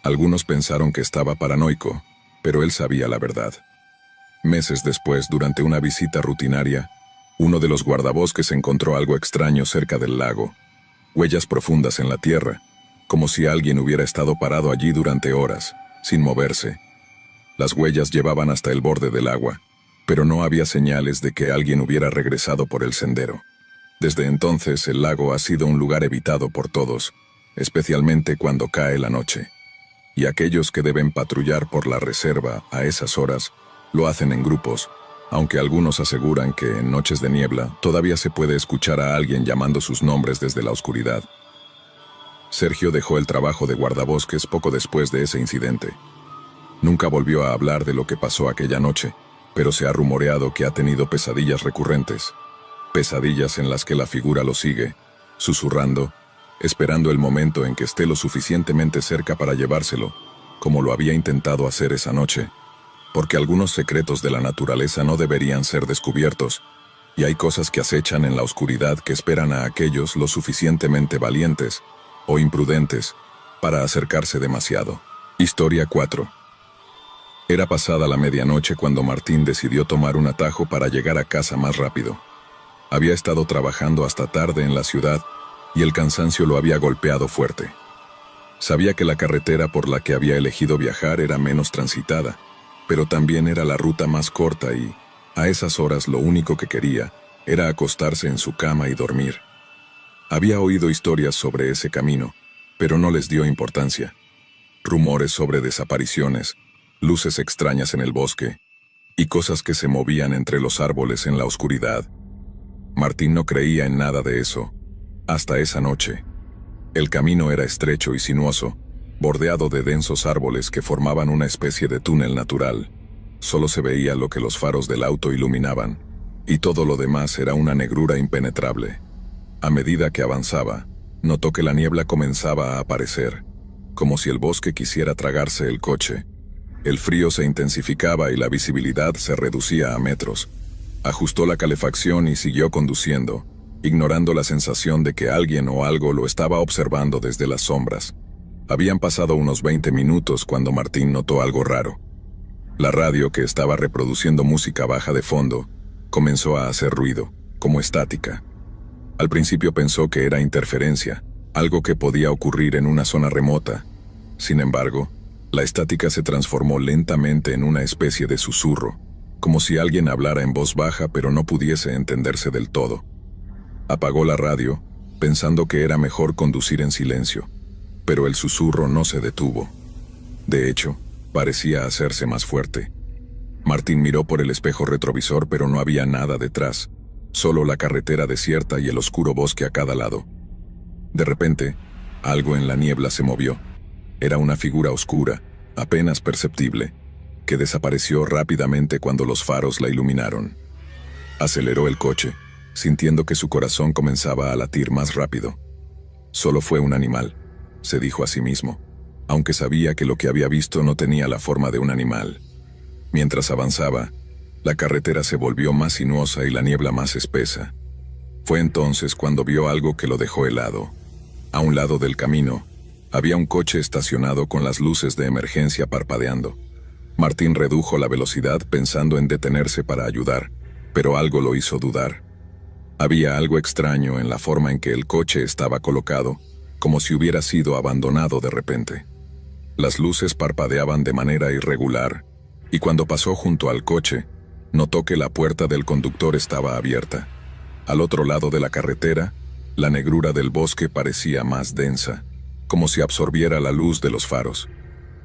Algunos pensaron que estaba paranoico, pero él sabía la verdad. Meses después, durante una visita rutinaria, uno de los guardabosques encontró algo extraño cerca del lago, huellas profundas en la tierra, como si alguien hubiera estado parado allí durante horas, sin moverse. Las huellas llevaban hasta el borde del agua, pero no había señales de que alguien hubiera regresado por el sendero. Desde entonces, el lago ha sido un lugar evitado por todos, especialmente cuando cae la noche. Y aquellos que deben patrullar por la reserva a esas horas lo hacen en grupos, aunque algunos aseguran que en noches de niebla todavía se puede escuchar a alguien llamando sus nombres desde la oscuridad. Sergio dejó el trabajo de guardabosques poco después de ese incidente. Nunca volvió a hablar de lo que pasó aquella noche, pero se ha rumoreado que ha tenido pesadillas recurrentes. Pesadillas en las que la figura lo sigue, susurrando, esperando el momento en que esté lo suficientemente cerca para llevárselo, como lo había intentado hacer esa noche, porque algunos secretos de la naturaleza no deberían ser descubiertos, y hay cosas que acechan en la oscuridad que esperan a aquellos lo suficientemente valientes o imprudentes para acercarse demasiado. Historia 4. Era pasada la medianoche cuando Martín decidió tomar un atajo para llegar a casa más rápido. Había estado trabajando hasta tarde en la ciudad y el cansancio lo había golpeado fuerte. Sabía que la carretera por la que había elegido viajar era menos transitada, pero también era la ruta más corta y, a esas horas, lo único que quería era acostarse en su cama y dormir. Había oído historias sobre ese camino, pero no les dio importancia. Rumores sobre desapariciones, luces extrañas en el bosque y cosas que se movían entre los árboles en la oscuridad. Martín no creía en nada de eso, hasta esa noche. El camino era estrecho y sinuoso, bordeado de densos árboles que formaban una especie de túnel natural. Solo se veía lo que los faros del auto iluminaban, y todo lo demás era una negrura impenetrable. A medida que avanzaba, notó que la niebla comenzaba a aparecer, como si el bosque quisiera tragarse el coche. El frío se intensificaba y la visibilidad se reducía a metros. Ajustó la calefacción y siguió conduciendo, ignorando la sensación de que alguien o algo lo estaba observando desde las sombras. Habían pasado unos 20 minutos cuando Martín notó algo raro. La radio, que estaba reproduciendo música baja de fondo, comenzó a hacer ruido, como estática. Al principio pensó que era interferencia, algo que podía ocurrir en una zona remota. Sin embargo, la estática se transformó lentamente en una especie de susurro, como si alguien hablara en voz baja pero no pudiese entenderse del todo. Apagó la radio, pensando que era mejor conducir en silencio, pero el susurro no se detuvo. De hecho, parecía hacerse más fuerte. Martín miró por el espejo retrovisor, pero no había nada detrás, solo la carretera desierta y el oscuro bosque a cada lado. De repente, algo en la niebla se movió. Era una figura oscura, apenas perceptible, que desapareció rápidamente cuando los faros la iluminaron. Aceleró el coche, sintiendo que su corazón comenzaba a latir más rápido. Solo fue un animal, se dijo a sí mismo, aunque sabía que lo que había visto no tenía la forma de un animal. Mientras avanzaba, la carretera se volvió más sinuosa y la niebla más espesa. Fue entonces cuando vio algo que lo dejó helado. A un lado del camino, había un coche estacionado con las luces de emergencia parpadeando. Martín redujo la velocidad pensando en detenerse para ayudar, pero algo lo hizo dudar. Había algo extraño en la forma en que el coche estaba colocado, como si hubiera sido abandonado de repente. Las luces parpadeaban de manera irregular, y cuando pasó junto al coche, notó que la puerta del conductor estaba abierta. Al otro lado de la carretera, la negrura del bosque parecía más densa, como si absorbiera la luz de los faros.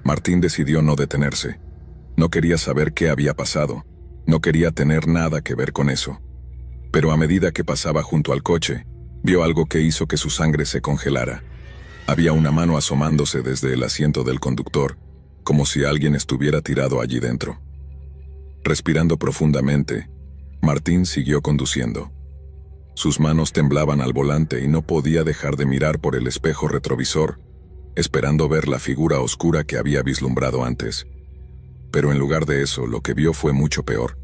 Martín decidió no detenerse. No quería saber qué había pasado, no quería tener nada que ver con eso. Pero a medida que pasaba junto al coche, vio algo que hizo que su sangre se congelara. Había una mano asomándose desde el asiento del conductor, como si alguien estuviera tirado allí dentro. Respirando profundamente, Martín siguió conduciendo. Sus manos temblaban al volante y no podía dejar de mirar por el espejo retrovisor, esperando ver la figura oscura que había vislumbrado antes. Pero en lugar de eso, lo que vio fue mucho peor.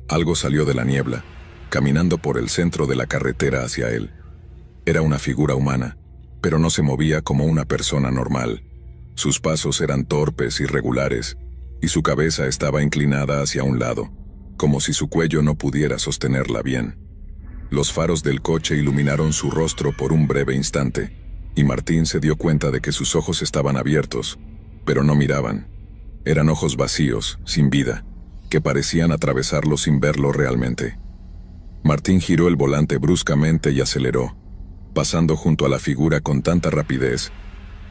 Algo salió de la niebla, caminando por el centro de la carretera hacia él. Era una figura humana, pero no se movía como una persona normal. Sus pasos eran torpes, irregulares, y su cabeza estaba inclinada hacia un lado, como si su cuello no pudiera sostenerla bien. Los faros del coche iluminaron su rostro por un breve instante, y Martín se dio cuenta de que sus ojos estaban abiertos, pero no miraban. Eran ojos vacíos, sin vida, que parecían atravesarlo sin verlo realmente. Martín giró el volante bruscamente y aceleró, pasando junto a la figura con tanta rapidez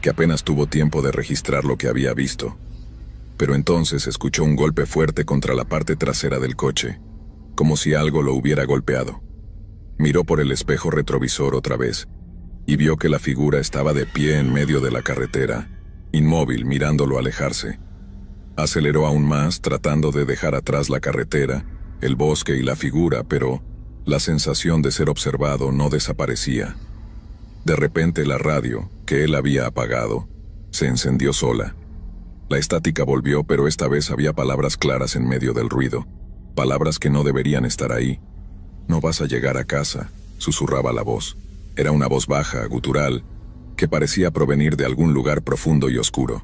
que apenas tuvo tiempo de registrar lo que había visto. Pero entonces escuchó un golpe fuerte contra la parte trasera del coche, como si algo lo hubiera golpeado. Miró por el espejo retrovisor otra vez y vio que la figura estaba de pie en medio de la carretera, inmóvil, mirándolo alejarse. Aceleró aún más, tratando de dejar atrás la carretera, el bosque y la figura, pero la sensación de ser observado no desaparecía. De repente la radio, que él había apagado, se encendió sola. La estática volvió, pero esta vez había palabras claras en medio del ruido, palabras que no deberían estar ahí. «No vas a llegar a casa», susurraba la voz. Era una voz baja, gutural, que parecía provenir de algún lugar profundo y oscuro.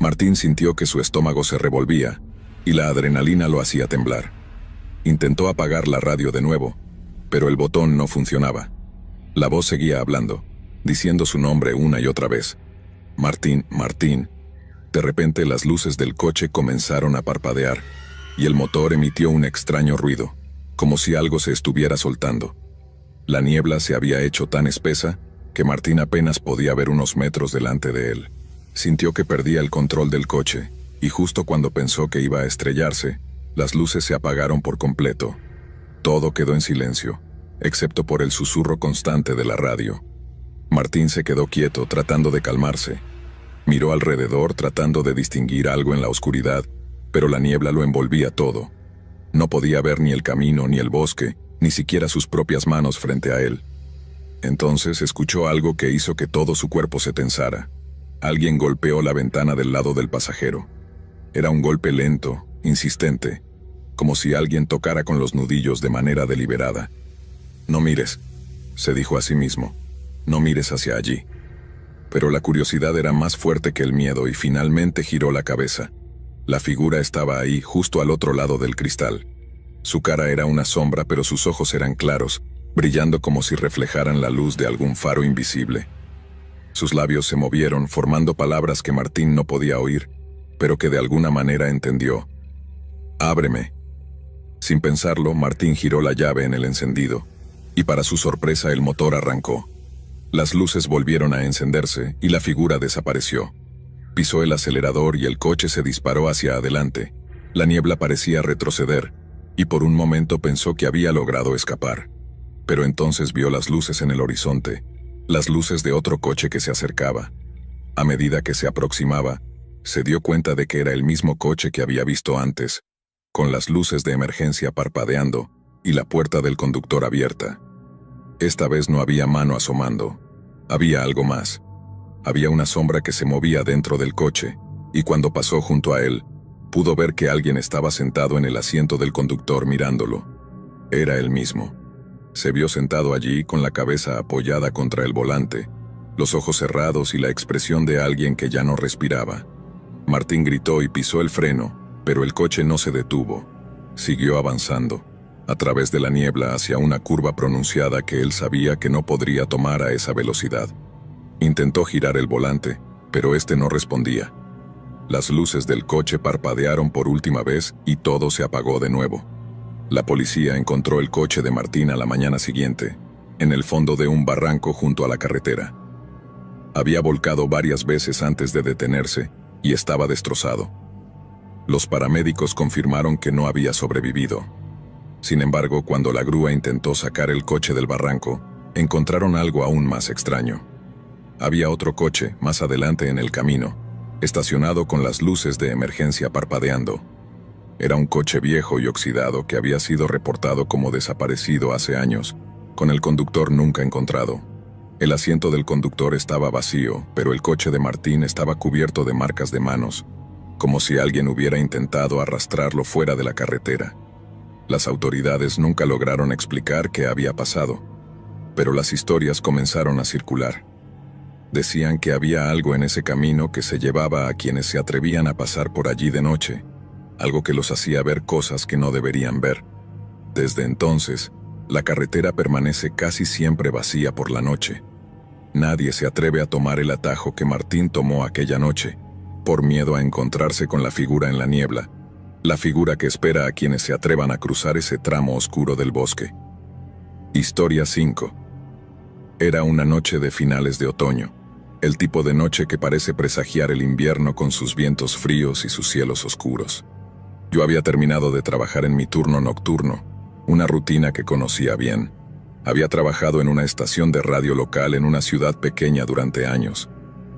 Martín sintió que su estómago se revolvía y la adrenalina lo hacía temblar. Intentó apagar la radio de nuevo, pero el botón no funcionaba. La voz seguía hablando, diciendo su nombre una y otra vez. «Martín, Martín». De repente las luces del coche comenzaron a parpadear y el motor emitió un extraño ruido, como si algo se estuviera soltando. La niebla se había hecho tan espesa que Martín apenas podía ver unos metros delante de él. Sintió que perdía el control del coche, y justo cuando pensó que iba a estrellarse, las luces se apagaron por completo. Todo quedó en silencio, excepto por el susurro constante de la radio. Martín se quedó quieto, tratando de calmarse. Miró alrededor, tratando de distinguir algo en la oscuridad, pero la niebla lo envolvía todo. No podía ver ni el camino, ni el bosque, ni siquiera sus propias manos frente a él. Entonces escuchó algo que hizo que todo su cuerpo se tensara. Alguien golpeó la ventana del lado del pasajero. Era un golpe lento, insistente, como si alguien tocara con los nudillos de manera deliberada. «No mires», se dijo a sí mismo. «No mires hacia allí». Pero la curiosidad era más fuerte que el miedo y finalmente giró la cabeza. La figura estaba ahí, justo al otro lado del cristal. Su cara era una sombra, pero sus ojos eran claros, brillando como si reflejaran la luz de algún faro invisible. Sus labios se movieron, formando palabras que Martín no podía oír, pero que de alguna manera entendió. «Ábreme». Sin pensarlo, Martín giró la llave en el encendido, y para su sorpresa el motor arrancó. Las luces volvieron a encenderse y la figura desapareció. Pisó el acelerador y el coche se disparó hacia adelante. La niebla parecía retroceder, y por un momento pensó que había logrado escapar. Pero entonces vio las luces en el horizonte, las luces de otro coche que se acercaba. A medida que se aproximaba, se dio cuenta de que era el mismo coche que había visto antes, con las luces de emergencia parpadeando y la puerta del conductor abierta. Esta vez no había mano asomando. Había algo más. Había una sombra que se movía dentro del coche, y cuando pasó junto a él, pudo ver que alguien estaba sentado en el asiento del conductor mirándolo. Era él mismo. Se vio sentado allí con la cabeza apoyada contra el volante, los ojos cerrados y la expresión de alguien que ya no respiraba. Martín gritó y pisó el freno, pero el coche no se detuvo. Siguió avanzando, a través de la niebla hacia una curva pronunciada que él sabía que no podría tomar a esa velocidad. Intentó girar el volante, pero este no respondía. Las luces del coche parpadearon por última vez y todo se apagó de nuevo. La policía encontró el coche de Martín a la mañana siguiente, en el fondo de un barranco junto a la carretera. Había volcado varias veces antes de detenerse y estaba destrozado. Los paramédicos confirmaron que no había sobrevivido. Sin embargo, cuando la grúa intentó sacar el coche del barranco, encontraron algo aún más extraño. Había otro coche, más adelante en el camino, estacionado con las luces de emergencia parpadeando. Era un coche viejo y oxidado que había sido reportado como desaparecido hace años, con el conductor nunca encontrado. El asiento del conductor estaba vacío, pero el coche de Martín estaba cubierto de marcas de manos, como si alguien hubiera intentado arrastrarlo fuera de la carretera. Las autoridades nunca lograron explicar qué había pasado, pero las historias comenzaron a circular. Decían que había algo en ese camino que se llevaba a quienes se atrevían a pasar por allí de noche, algo que los hacía ver cosas que no deberían ver. Desde entonces, la carretera permanece casi siempre vacía por la noche. Nadie se atreve a tomar el atajo que Martín tomó aquella noche, por miedo a encontrarse con la figura en la niebla, La figura que espera a quienes se atrevan a cruzar ese tramo oscuro del bosque. Historia 5. Era una noche de finales de otoño, el tipo de noche que parece presagiar el invierno con sus vientos fríos y sus cielos oscuros. Yo había terminado de trabajar en mi turno nocturno, una rutina que conocía bien. Había trabajado en una estación de radio local en una ciudad pequeña durante años.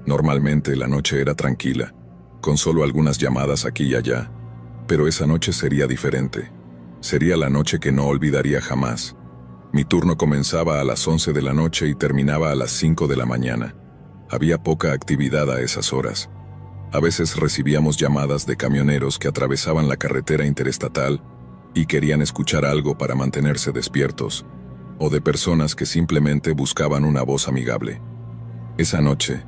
Normalmente la noche era tranquila, con solo algunas llamadas aquí y allá, pero esa noche sería diferente. Sería la noche que no olvidaría jamás. Mi turno comenzaba a las 11 de la noche y terminaba a las 5 de la mañana. Había poca actividad a esas horas. A veces recibíamos llamadas de camioneros que atravesaban la carretera interestatal y querían escuchar algo para mantenerse despiertos, o de personas que simplemente buscaban una voz amigable. Esa noche,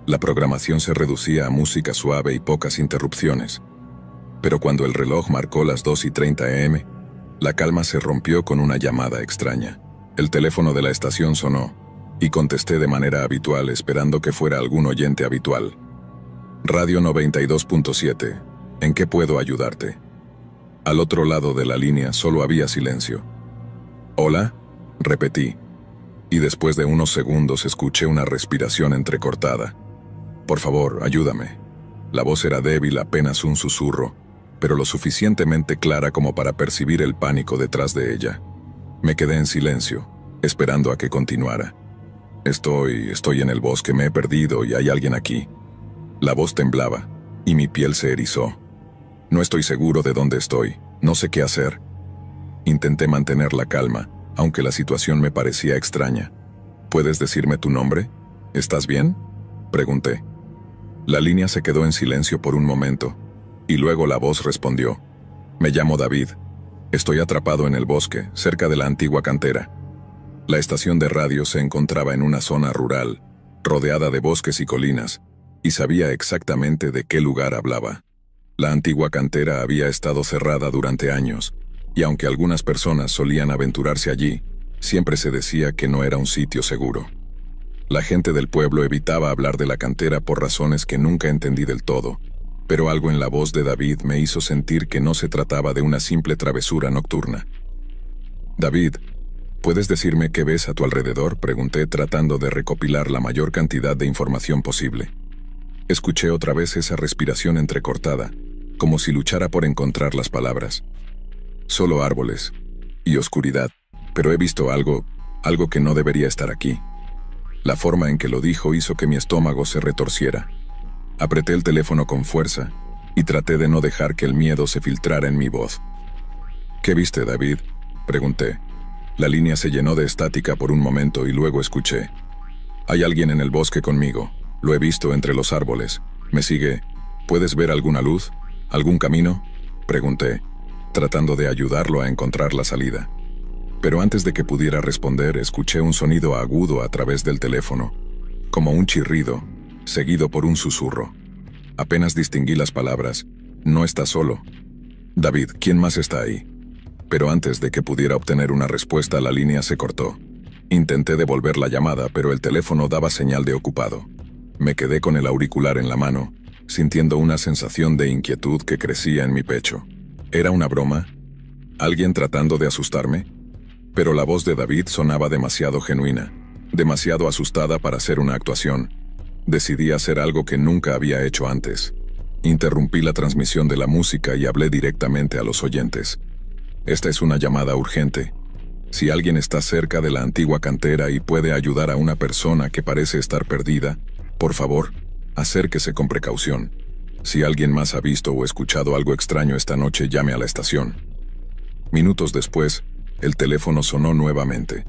la programación se reducía a música suave y pocas interrupciones. Pero cuando el reloj marcó las 2:30 am, la calma se rompió con una llamada extraña. El teléfono de la estación sonó, y contesté de manera habitual esperando que fuera algún oyente habitual. Radio 92.7, ¿en qué puedo ayudarte? Al otro lado de la línea solo había silencio. ¿Hola? Repetí, y después de unos segundos escuché una respiración entrecortada. Por favor, ayúdame. La voz era débil, apenas un susurro, pero lo suficientemente clara como para percibir el pánico detrás de ella. Me quedé en silencio, esperando a que continuara. Estoy en el bosque, me he perdido y hay alguien aquí. La voz temblaba, y mi piel se erizó. No estoy seguro de dónde estoy, no sé qué hacer. Intenté mantener la calma, aunque la situación me parecía extraña. ¿Puedes decirme tu nombre? ¿Estás bien? Pregunté. La línea se quedó en silencio por un momento, y luego la voz respondió. Me llamo David. Estoy atrapado en el bosque, cerca de la antigua cantera. La estación de radio se encontraba en una zona rural, rodeada de bosques y colinas, y sabía exactamente de qué lugar hablaba. La antigua cantera había estado cerrada durante años, y aunque algunas personas solían aventurarse allí, siempre se decía que no era un sitio seguro. La gente del pueblo evitaba hablar de la cantera por razones que nunca entendí del todo, pero algo en la voz de David me hizo sentir que no se trataba de una simple travesura nocturna. David, ¿puedes decirme qué ves a tu alrededor?, pregunté tratando de recopilar la mayor cantidad de información posible. Escuché otra vez esa respiración entrecortada, como si luchara por encontrar las palabras. Solo árboles y oscuridad, pero he visto algo que no debería estar aquí. La forma en que lo dijo hizo que mi estómago se retorciera. Apreté el teléfono con fuerza y traté de no dejar que el miedo se filtrara en mi voz. ¿Qué viste, David?, pregunté. La línea se llenó de estática por un momento y luego escuché. Hay alguien en el bosque conmigo. Lo he visto entre los árboles. Me sigue. ¿Puedes ver alguna luz? ¿Algún camino?, pregunté, tratando de ayudarlo a encontrar la salida. Pero antes de que pudiera responder, escuché un sonido agudo a través del teléfono, como un chirrido, seguido por un susurro. Apenas distinguí las palabras. No estás solo. David, ¿quién más está ahí? Pero antes de que pudiera obtener una respuesta, la línea se cortó. Intenté devolver la llamada, pero el teléfono daba señal de ocupado. Me quedé con el auricular en la mano, sintiendo una sensación de inquietud que crecía en mi pecho. ¿Era una broma? ¿Alguien tratando de asustarme? Pero la voz de David sonaba demasiado genuina, demasiado asustada para ser una actuación. Decidí hacer algo que nunca había hecho antes. Interrumpí la transmisión de la música y hablé directamente a los oyentes. Esta es una llamada urgente. Si alguien está cerca de la antigua cantera y puede ayudar a una persona que parece estar perdida, por favor, acérquese con precaución. Si alguien más ha visto o escuchado algo extraño esta noche, llame a la estación. Minutos después, el teléfono sonó nuevamente.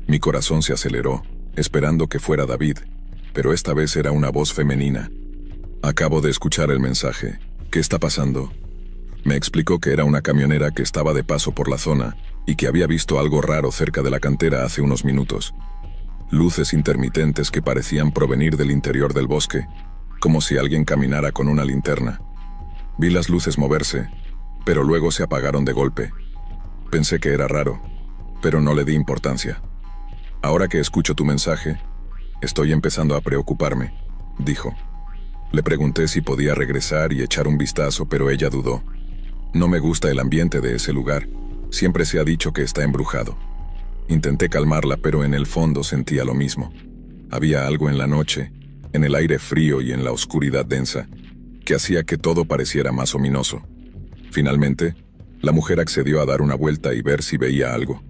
Mi corazón se aceleró, esperando que fuera David, pero esta vez era una voz femenina. Acabo de escuchar el mensaje. ¿Qué está pasando? Me explicó que era una camionera que estaba de paso por la zona y que había visto algo raro cerca de la cantera hace unos minutos. Luces intermitentes que parecían provenir del interior del bosque, como si alguien caminara con una linterna. Vi las luces moverse, pero luego se apagaron de golpe. Pensé que era raro, pero no le di importancia. Ahora que escucho tu mensaje, estoy empezando a preocuparme, dijo. Le pregunté si podía regresar y echar un vistazo, pero ella dudó. No me gusta el ambiente de ese lugar. Siempre se ha dicho que está embrujado. Intenté calmarla, pero en el fondo sentía lo mismo. Había algo en la noche, en el aire frío y en la oscuridad densa, que hacía que todo pareciera más ominoso. Finalmente, la mujer accedió a dar una vuelta y ver si veía algo.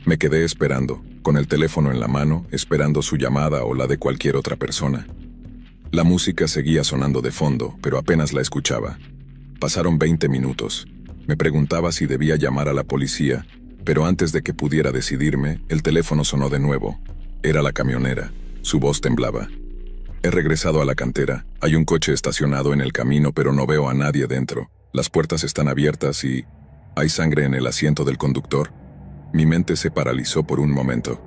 Me quedé esperando, con el teléfono en la mano, esperando su llamada o la de cualquier otra persona. La música seguía sonando de fondo, pero apenas la escuchaba. Pasaron 20 minutos. Me preguntaba si debía llamar a la policía, pero antes de que pudiera decidirme, el teléfono sonó de nuevo. Era la camionera. Su voz temblaba. He regresado a la cantera. Hay un coche estacionado en el camino, pero no veo a nadie dentro. Las puertas están abiertas y... ¿hay sangre en el asiento del conductor? Mi mente se paralizó por un momento.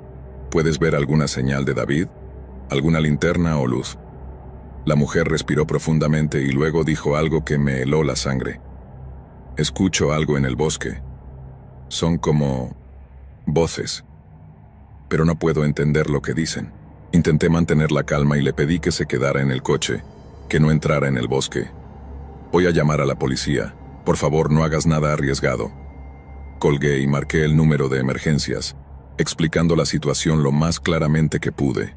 ¿Puedes ver alguna señal de David? ¿Alguna linterna o luz? La mujer respiró profundamente y luego dijo algo que me heló la sangre. Escucho algo en el bosque. Son como... voces. Pero no puedo entender lo que dicen. Intenté mantener la calma y le pedí que se quedara en el coche, que no entrara en el bosque. Voy a llamar a la policía. Por favor, no hagas nada arriesgado. Colgué y marqué el número de emergencias, explicando la situación lo más claramente que pude.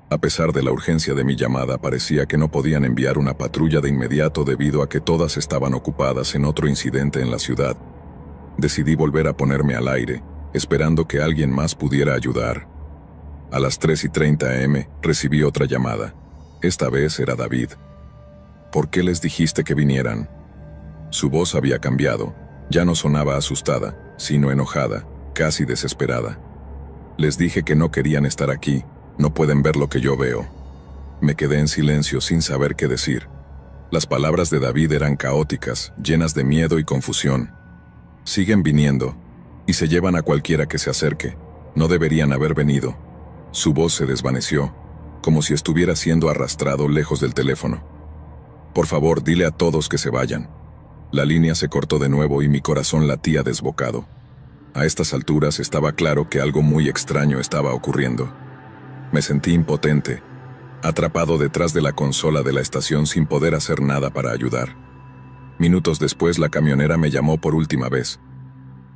A pesar de la urgencia de mi llamada, parecía que no podían enviar una patrulla de inmediato debido a que todas estaban ocupadas en otro incidente en la ciudad. Decidí volver a ponerme al aire, esperando que alguien más pudiera ayudar. A las 3:30 am recibí otra llamada. Esta vez era David. ¿Por qué les dijiste que vinieran? Su voz había cambiado. Ya no sonaba asustada, sino enojada, casi desesperada. Les dije que no querían estar aquí. No pueden ver lo que yo veo. Me quedé en silencio sin saber qué decir. Las palabras de David eran caóticas, llenas de miedo y confusión. Siguen viniendo, y se llevan a cualquiera que se acerque. No deberían haber venido. Su voz se desvaneció, como si estuviera siendo arrastrado lejos del teléfono. Por favor, dile a todos que se vayan. La línea se cortó de nuevo y mi corazón latía desbocado. A estas alturas estaba claro que algo muy extraño estaba ocurriendo. Me sentí impotente, atrapado detrás de la consola de la estación sin poder hacer nada para ayudar. Minutos después la camionera me llamó por última vez.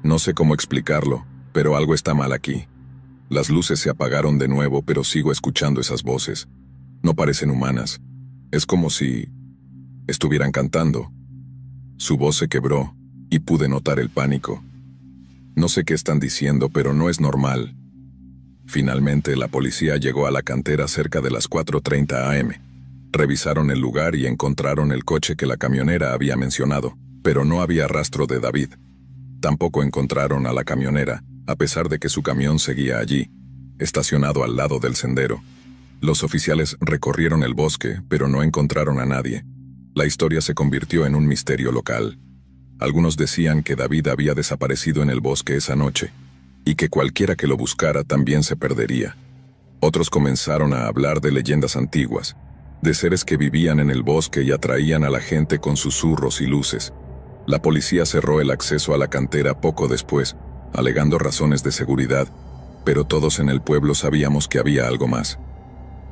No sé cómo explicarlo, pero algo está mal aquí. Las luces se apagaron de nuevo, pero sigo escuchando esas voces. No parecen humanas. Es como si estuvieran cantando. Su voz se quebró, y pude notar el pánico. No sé qué están diciendo, pero no es normal. Finalmente, la policía llegó a la cantera cerca de las 4:30 am. Revisaron el lugar y encontraron el coche que la camionera había mencionado, pero no había rastro de David. Tampoco encontraron a la camionera, a pesar de que su camión seguía allí, estacionado al lado del sendero. Los oficiales recorrieron el bosque, pero no encontraron a nadie. La historia se convirtió en un misterio local. Algunos decían que David había desaparecido en el bosque esa noche, y que cualquiera que lo buscara también se perdería. Otros comenzaron a hablar de leyendas antiguas, de seres que vivían en el bosque y atraían a la gente con susurros y luces. La policía cerró el acceso a la cantera poco después, alegando razones de seguridad, pero todos en el pueblo sabíamos que había algo más.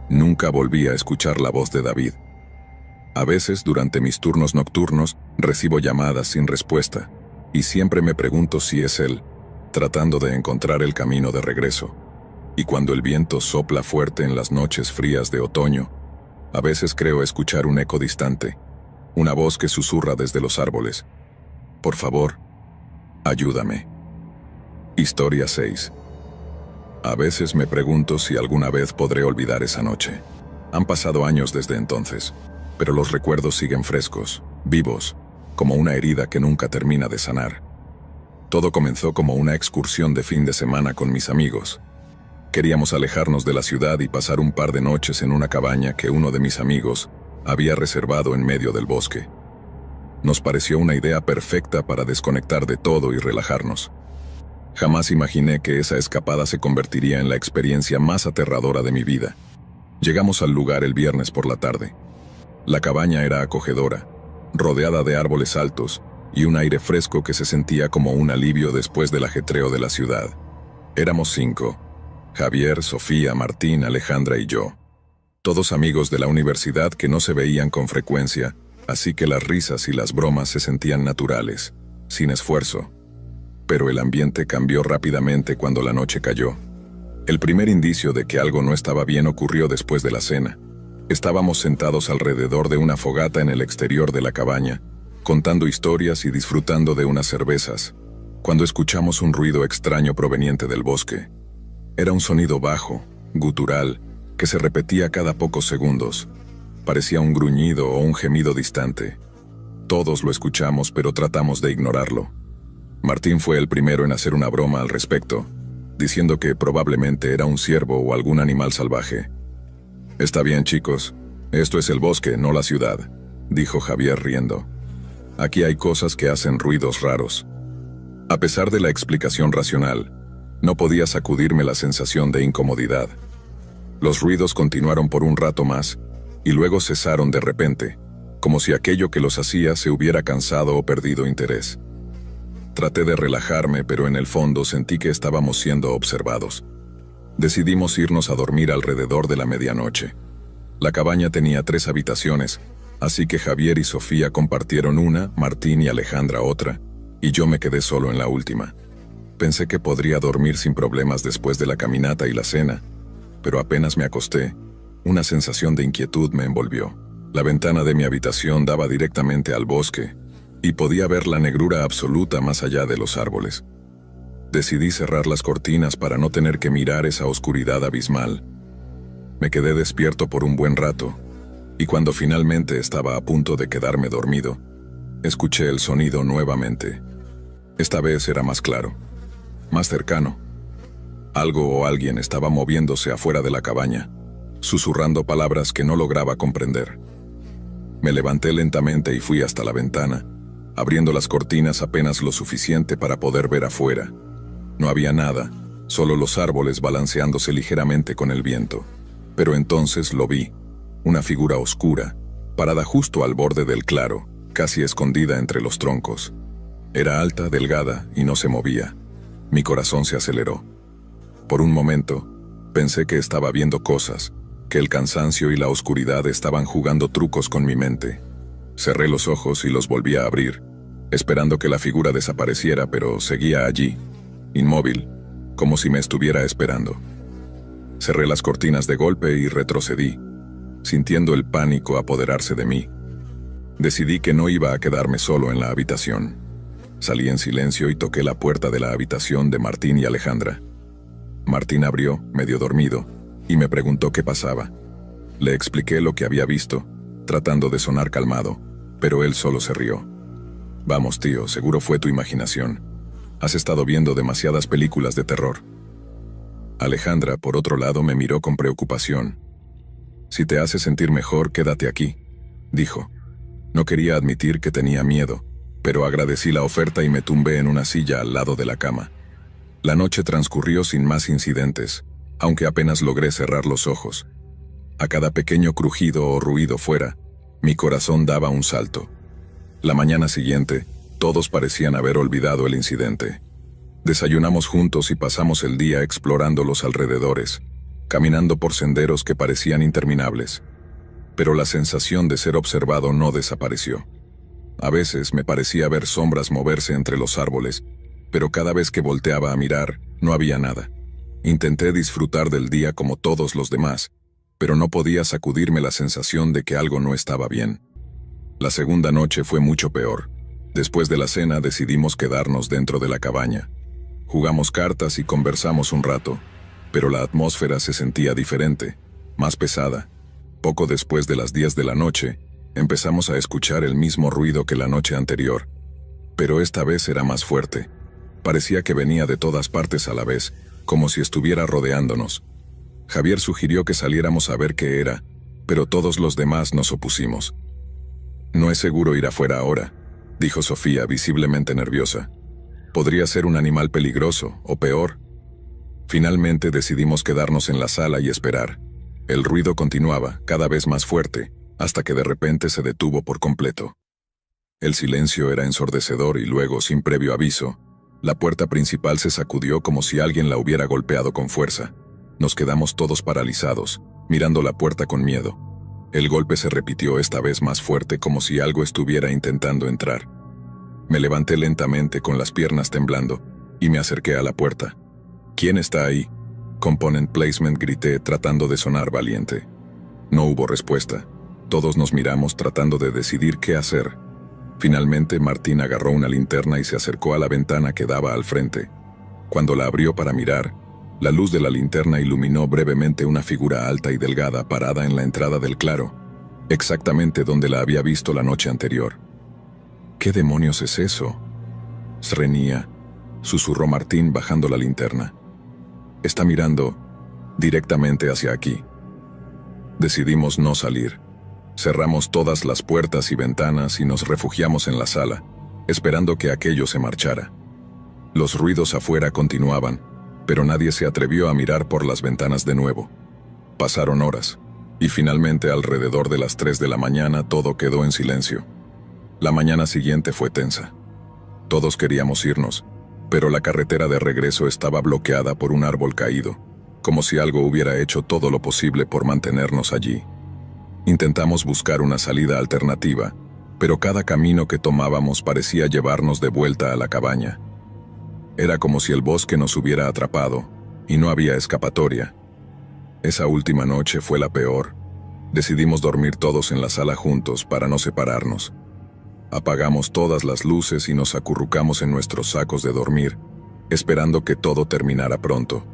Nunca volví a escuchar la voz de David. A veces, durante mis turnos nocturnos, recibo llamadas sin respuesta, y siempre me pregunto si es él, tratando de encontrar el camino de regreso. Y cuando el viento sopla fuerte en las noches frías de otoño, a veces creo escuchar un eco distante, una voz que susurra desde los árboles. Por favor, ayúdame. Historia 6. A veces me pregunto si alguna vez podré olvidar esa noche. Han pasado años desde entonces, pero los recuerdos siguen frescos, vivos, como una herida que nunca termina de sanar. Todo comenzó como una excursión de fin de semana con mis amigos. Queríamos alejarnos de la ciudad y pasar un par de noches en una cabaña que uno de mis amigos había reservado en medio del bosque. Nos pareció una idea perfecta para desconectar de todo y relajarnos. Jamás imaginé que esa escapada se convertiría en la experiencia más aterradora de mi vida. Llegamos al lugar el viernes por la tarde. La cabaña era acogedora, rodeada de árboles altos y un aire fresco que se sentía como un alivio después del ajetreo de la ciudad. Éramos 5: Javier, Sofía, Martín, Alejandra y yo. Todos amigos de la universidad que no se veían con frecuencia, así que las risas y las bromas se sentían naturales, sin esfuerzo. Pero el ambiente cambió rápidamente cuando la noche cayó. El primer indicio de que algo no estaba bien ocurrió después de la cena. Estábamos sentados alrededor de una fogata en el exterior de la cabaña, contando historias y disfrutando de unas cervezas, cuando escuchamos un ruido extraño proveniente del bosque. Era un sonido bajo, gutural, que se repetía cada pocos segundos. Parecía un gruñido o un gemido distante. Todos lo escuchamos, pero tratamos de ignorarlo. Martín fue el primero en hacer una broma al respecto, diciendo que probablemente era un ciervo o algún animal salvaje. «Está bien, chicos. Esto es el bosque, no la ciudad», dijo Javier riendo. «Aquí hay cosas que hacen ruidos raros». A pesar de la explicación racional, no podía sacudirme la sensación de incomodidad. Los ruidos continuaron por un rato más, y luego cesaron de repente, como si aquello que los hacía se hubiera cansado o perdido interés. Traté de relajarme, pero en el fondo sentí que estábamos siendo observados. Decidimos irnos a dormir alrededor de la medianoche. La cabaña tenía 3 habitaciones, así que Javier y Sofía compartieron una, Martín y Alejandra otra, y yo me quedé solo en la última. Pensé que podría dormir sin problemas después de la caminata y la cena, pero apenas me acosté, una sensación de inquietud me envolvió. La ventana de mi habitación daba directamente al bosque, y podía ver la negrura absoluta más allá de los árboles. Decidí cerrar las cortinas para no tener que mirar esa oscuridad abismal. Me quedé despierto por un buen rato, y cuando finalmente estaba a punto de quedarme dormido, escuché el sonido nuevamente. Esta vez era más claro, más cercano. Algo o alguien estaba moviéndose afuera de la cabaña, susurrando palabras que no lograba comprender. Me levanté lentamente y fui hasta la ventana, abriendo las cortinas apenas lo suficiente para poder ver afuera. No había nada, solo los árboles balanceándose ligeramente con el viento. Pero entonces lo vi, una figura oscura, parada justo al borde del claro, casi escondida entre los troncos. Era alta, delgada y no se movía. Mi corazón se aceleró. Por un momento, pensé que estaba viendo cosas, que el cansancio y la oscuridad estaban jugando trucos con mi mente. Cerré los ojos y los volví a abrir, esperando que la figura desapareciera, pero seguía allí, inmóvil, como si me estuviera esperando. Cerré las cortinas de golpe y retrocedí, sintiendo el pánico apoderarse de mí. Decidí que no iba a quedarme solo en la habitación. Salí en silencio y toqué la puerta de la habitación de Martín y Alejandra. Martín abrió, medio dormido, y me preguntó qué pasaba. Le expliqué lo que había visto, tratando de sonar calmado, pero él solo se rió. «Vamos, tío, seguro fue tu imaginación. Has estado viendo demasiadas películas de terror». Alejandra, por otro lado, me miró con preocupación. «Si te hace sentir mejor, quédate aquí», dijo. No quería admitir que tenía miedo, pero agradecí la oferta y me tumbé en una silla al lado de la cama. La noche transcurrió sin más incidentes, aunque apenas logré cerrar los ojos. A cada pequeño crujido o ruido fuera, mi corazón daba un salto. La mañana siguiente, todos parecían haber olvidado el incidente. Desayunamos juntos y pasamos el día explorando los alrededores, caminando por senderos que parecían interminables. Pero la sensación de ser observado no desapareció. A veces me parecía ver sombras moverse entre los árboles, pero cada vez que volteaba a mirar, no había nada. Intenté disfrutar del día como todos los demás, pero no podía sacudirme la sensación de que algo no estaba bien. La segunda noche fue mucho peor. Después de la cena decidimos quedarnos dentro de la cabaña. Jugamos cartas y conversamos un rato, pero la atmósfera se sentía diferente, más pesada. Poco después de las 10 de la noche, empezamos a escuchar el mismo ruido que la noche anterior, pero esta vez era más fuerte. Parecía que venía de todas partes a la vez, como si estuviera rodeándonos. Javier sugirió que saliéramos a ver qué era, pero todos los demás nos opusimos. «No es seguro ir afuera ahora», dijo Sofía, visiblemente nerviosa. «Podría ser un animal peligroso, o peor». Finalmente decidimos quedarnos en la sala y esperar. El ruido continuaba, cada vez más fuerte, hasta que de repente se detuvo por completo. El silencio era ensordecedor y luego, sin previo aviso, la puerta principal se sacudió como si alguien la hubiera golpeado con fuerza. Nos quedamos todos paralizados, mirando la puerta con miedo. El golpe se repitió esta vez más fuerte, como si algo estuviera intentando entrar. Me levanté lentamente con las piernas temblando y me acerqué a la puerta. ¿Quién está ahí? Component placement, grité tratando de sonar valiente. No hubo respuesta. Todos nos miramos tratando de decidir qué hacer. Finalmente Martín agarró una linterna y se acercó a la ventana que daba al frente. Cuando la abrió para mirar, la luz de la linterna iluminó brevemente una figura alta y delgada parada en la entrada del claro, exactamente donde la había visto la noche anterior. ¿Qué demonios es eso? Srenia, susurró Martín bajando la linterna. Está mirando directamente hacia aquí. Decidimos no salir. Cerramos todas las puertas y ventanas y nos refugiamos en la sala, esperando que aquello se marchara. Los ruidos afuera continuaban, pero nadie se atrevió a mirar por las ventanas de nuevo. Pasaron horas, y finalmente alrededor de las 3 de la mañana todo quedó en silencio. La mañana siguiente fue tensa. Todos queríamos irnos, pero la carretera de regreso estaba bloqueada por un árbol caído, como si algo hubiera hecho todo lo posible por mantenernos allí. Intentamos buscar una salida alternativa, pero cada camino que tomábamos parecía llevarnos de vuelta a la cabaña. Era como si el bosque nos hubiera atrapado, y no había escapatoria. Esa última noche fue la peor. Decidimos dormir todos en la sala juntos para no separarnos. Apagamos todas las luces y nos acurrucamos en nuestros sacos de dormir, esperando que todo terminara pronto.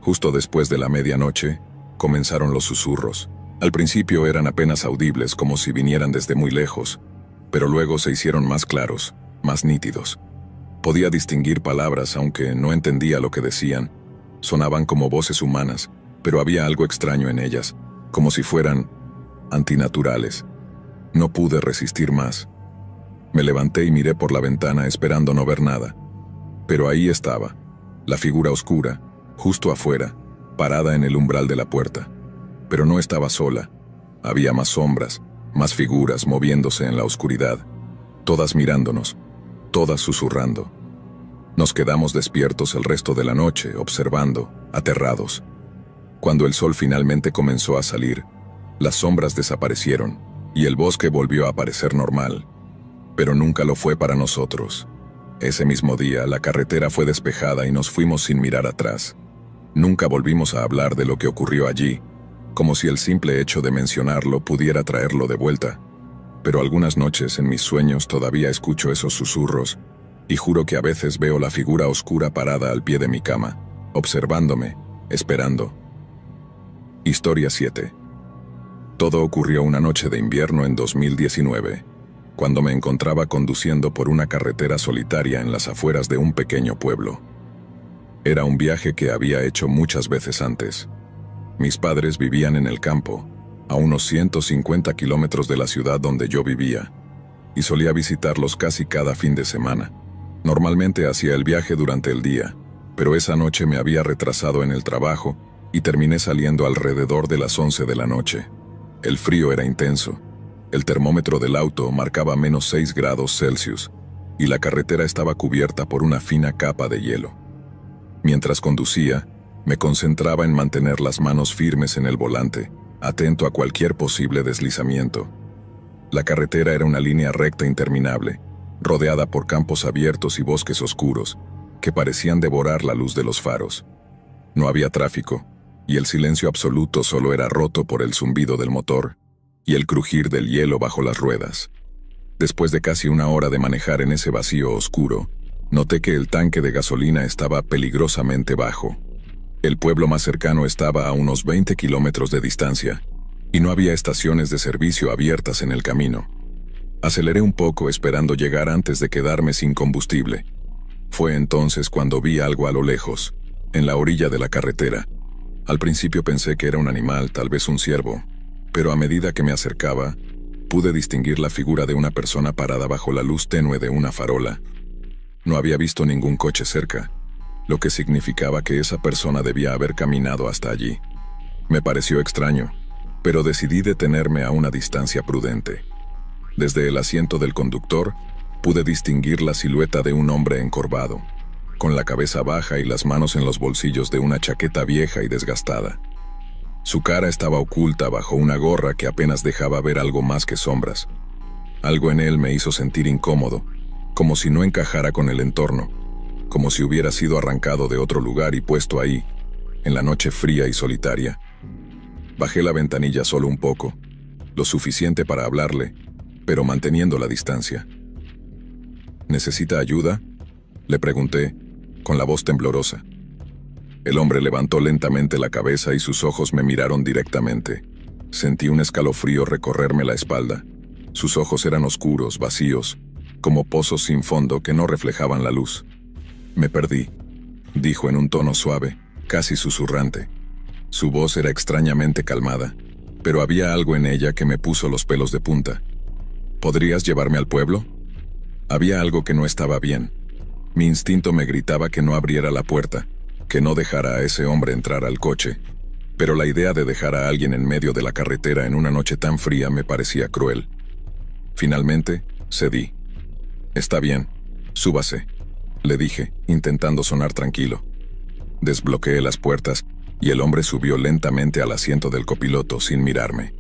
Justo después de la medianoche, comenzaron los susurros. Al principio eran apenas audibles, como si vinieran desde muy lejos, pero luego se hicieron más claros, más nítidos. Podía distinguir palabras, aunque no entendía lo que decían. Sonaban como voces humanas, pero había algo extraño en ellas, como si fueran antinaturales. No pude resistir más. Me levanté y miré por la ventana esperando no ver nada. Pero ahí estaba, la figura oscura, justo afuera, parada en el umbral de la puerta. Pero no estaba sola. Había más sombras, más figuras moviéndose en la oscuridad, todas mirándonos, todas susurrando. Nos quedamos despiertos el resto de la noche, observando, aterrados. Cuando el sol finalmente comenzó a salir, las sombras desaparecieron, y el bosque volvió a parecer normal. Pero nunca lo fue para nosotros. Ese mismo día, la carretera fue despejada y nos fuimos sin mirar atrás. Nunca volvimos a hablar de lo que ocurrió allí, como si el simple hecho de mencionarlo pudiera traerlo de vuelta. Pero algunas noches en mis sueños todavía escucho esos susurros, y juro que a veces veo la figura oscura parada al pie de mi cama, observándome, esperando. Historia 7. Todo ocurrió una noche de invierno en 2019, cuando me encontraba conduciendo por una carretera solitaria en las afueras de un pequeño pueblo. Era un viaje que había hecho muchas veces antes. Mis padres vivían en el campo, a unos 150 kilómetros de la ciudad donde yo vivía, y solía visitarlos casi cada fin de semana. Normalmente hacía el viaje durante el día, pero esa noche me había retrasado en el trabajo y terminé saliendo alrededor de las 11 de la noche. El frío era intenso. El termómetro del auto marcaba -6 grados Celsius, y la carretera estaba cubierta por una fina capa de hielo. Mientras conducía, me concentraba en mantener las manos firmes en el volante, atento a cualquier posible deslizamiento. La carretera era una línea recta interminable, rodeada por campos abiertos y bosques oscuros, que parecían devorar la luz de los faros. No había tráfico, y el silencio absoluto solo era roto por el zumbido del motor y el crujir del hielo bajo las ruedas. Después de casi una hora de manejar en ese vacío oscuro, noté que el tanque de gasolina estaba peligrosamente bajo. El pueblo más cercano estaba a unos 20 kilómetros de distancia, y no había estaciones de servicio abiertas en el camino. Aceleré un poco esperando llegar antes de quedarme sin combustible. Fue entonces cuando vi algo a lo lejos, en la orilla de la carretera. Al principio pensé que era un animal, tal vez un ciervo, pero a medida que me acercaba, pude distinguir la figura de una persona parada bajo la luz tenue de una farola. No había visto ningún coche cerca, lo que significaba que esa persona debía haber caminado hasta allí. Me pareció extraño, pero decidí detenerme a una distancia prudente. Desde el asiento del conductor, pude distinguir la silueta de un hombre encorvado, con la cabeza baja y las manos en los bolsillos de una chaqueta vieja y desgastada. Su cara estaba oculta bajo una gorra que apenas dejaba ver algo más que sombras. Algo en él me hizo sentir incómodo, como si no encajara con el entorno, como si hubiera sido arrancado de otro lugar y puesto ahí, en la noche fría y solitaria. Bajé la ventanilla solo un poco, lo suficiente para hablarle, pero manteniendo la distancia. ¿Necesita ayuda?, le pregunté, con la voz temblorosa. El hombre levantó lentamente la cabeza y sus ojos me miraron directamente. Sentí un escalofrío recorrerme la espalda. Sus ojos eran oscuros, vacíos, como pozos sin fondo que no reflejaban la luz. Me perdí, dijo en un tono suave, casi susurrante. Su voz era extrañamente calmada, pero había algo en ella que me puso los pelos de punta. ¿Podrías llevarme al pueblo? Había algo que no estaba bien. Mi instinto me gritaba que no abriera la puerta, que no dejara a ese hombre entrar al coche, pero la idea de dejar a alguien en medio de la carretera en una noche tan fría me parecía cruel. Finalmente, cedí. Está bien, súbase, le dije, intentando sonar tranquilo. Desbloqueé las puertas y el hombre subió lentamente al asiento del copiloto sin mirarme.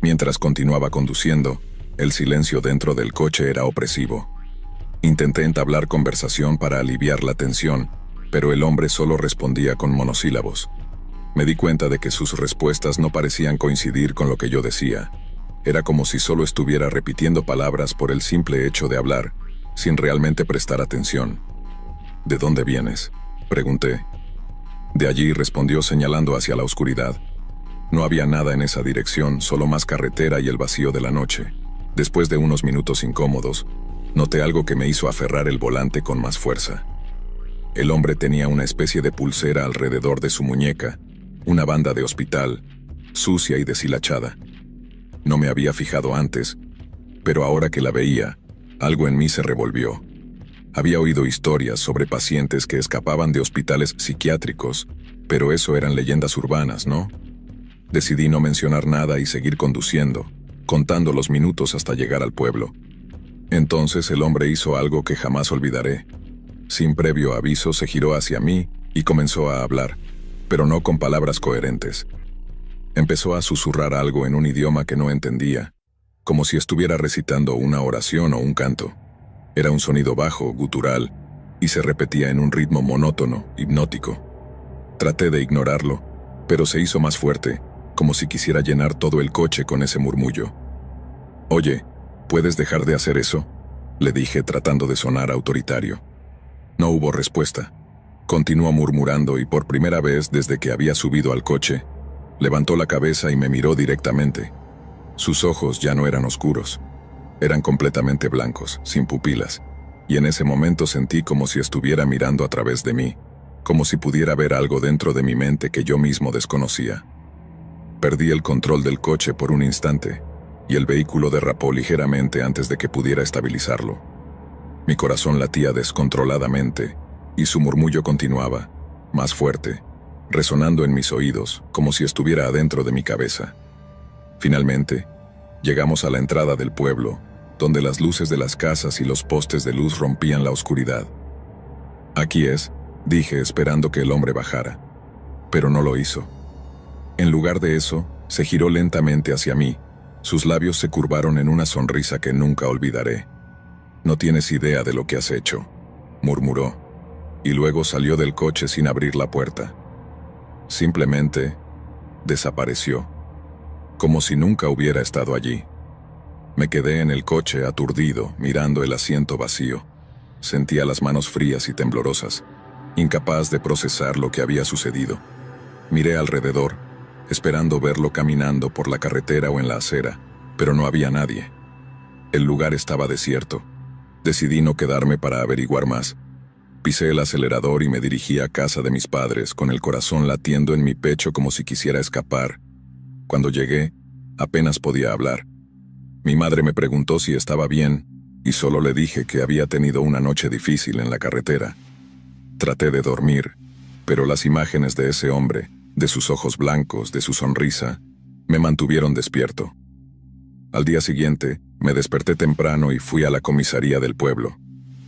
Mientras continuaba conduciendo, el silencio dentro del coche era opresivo. Intenté entablar conversación para aliviar la tensión, pero el hombre solo respondía con monosílabos. Me di cuenta de que sus respuestas no parecían coincidir con lo que yo decía. Era como si solo estuviera repitiendo palabras por el simple hecho de hablar, sin realmente prestar atención. ¿De dónde vienes?, pregunté. De allí, respondió señalando hacia la oscuridad. No había nada en esa dirección, solo más carretera y el vacío de la noche. Después de unos minutos incómodos, noté algo que me hizo aferrar el volante con más fuerza. El hombre tenía una especie de pulsera alrededor de su muñeca, una banda de hospital, sucia y deshilachada. No me había fijado antes, pero ahora que la veía, algo en mí se revolvió. Había oído historias sobre pacientes que escapaban de hospitales psiquiátricos, pero eso eran leyendas urbanas, ¿no? Decidí no mencionar nada y seguir conduciendo, contando los minutos hasta llegar al pueblo. Entonces el hombre hizo algo que jamás olvidaré. Sin previo aviso se giró hacia mí y comenzó a hablar, pero no con palabras coherentes. Empezó a susurrar algo en un idioma que no entendía, como si estuviera recitando una oración o un canto. Era un sonido bajo, gutural, y se repetía en un ritmo monótono, hipnótico. Traté de ignorarlo, pero se hizo más fuerte, como si quisiera llenar todo el coche con ese murmullo. «Oye, ¿puedes dejar de hacer eso?», le dije tratando de sonar autoritario. No hubo respuesta. Continuó murmurando y por primera vez desde que había subido al coche, levantó la cabeza y me miró directamente. Sus ojos ya no eran oscuros. Eran completamente blancos, sin pupilas, y en ese momento sentí como si estuviera mirando a través de mí, como si pudiera ver algo dentro de mi mente que yo mismo desconocía. Perdí el control del coche por un instante, y el vehículo derrapó ligeramente antes de que pudiera estabilizarlo. Mi corazón latía descontroladamente, y su murmullo continuaba, más fuerte, resonando en mis oídos, como si estuviera adentro de mi cabeza. Finalmente, llegamos a la entrada del pueblo, donde las luces de las casas y los postes de luz rompían la oscuridad. «Aquí es», dije esperando que el hombre bajara, pero no lo hizo. En lugar de eso, se giró lentamente hacia mí. Sus labios se curvaron en una sonrisa que nunca olvidaré. «No tienes idea de lo que has hecho», murmuró, y luego salió del coche sin abrir la puerta. Simplemente desapareció, como si nunca hubiera estado allí. Me quedé en el coche aturdido, mirando el asiento vacío. Sentía las manos frías y temblorosas, incapaz de procesar lo que había sucedido. Miré alrededor, esperando verlo caminando por la carretera o en la acera, pero no había nadie. El lugar estaba desierto. Decidí no quedarme para averiguar más. Pisé el acelerador y me dirigí a casa de mis padres, con el corazón latiendo en mi pecho como si quisiera escapar. Cuando llegué, apenas podía hablar. Mi madre me preguntó si estaba bien, y solo le dije que había tenido una noche difícil en la carretera. Traté de dormir, pero las imágenes de ese hombre, de sus ojos blancos, de su sonrisa, me mantuvieron despierto. Al día siguiente, me desperté temprano y fui a la comisaría del pueblo.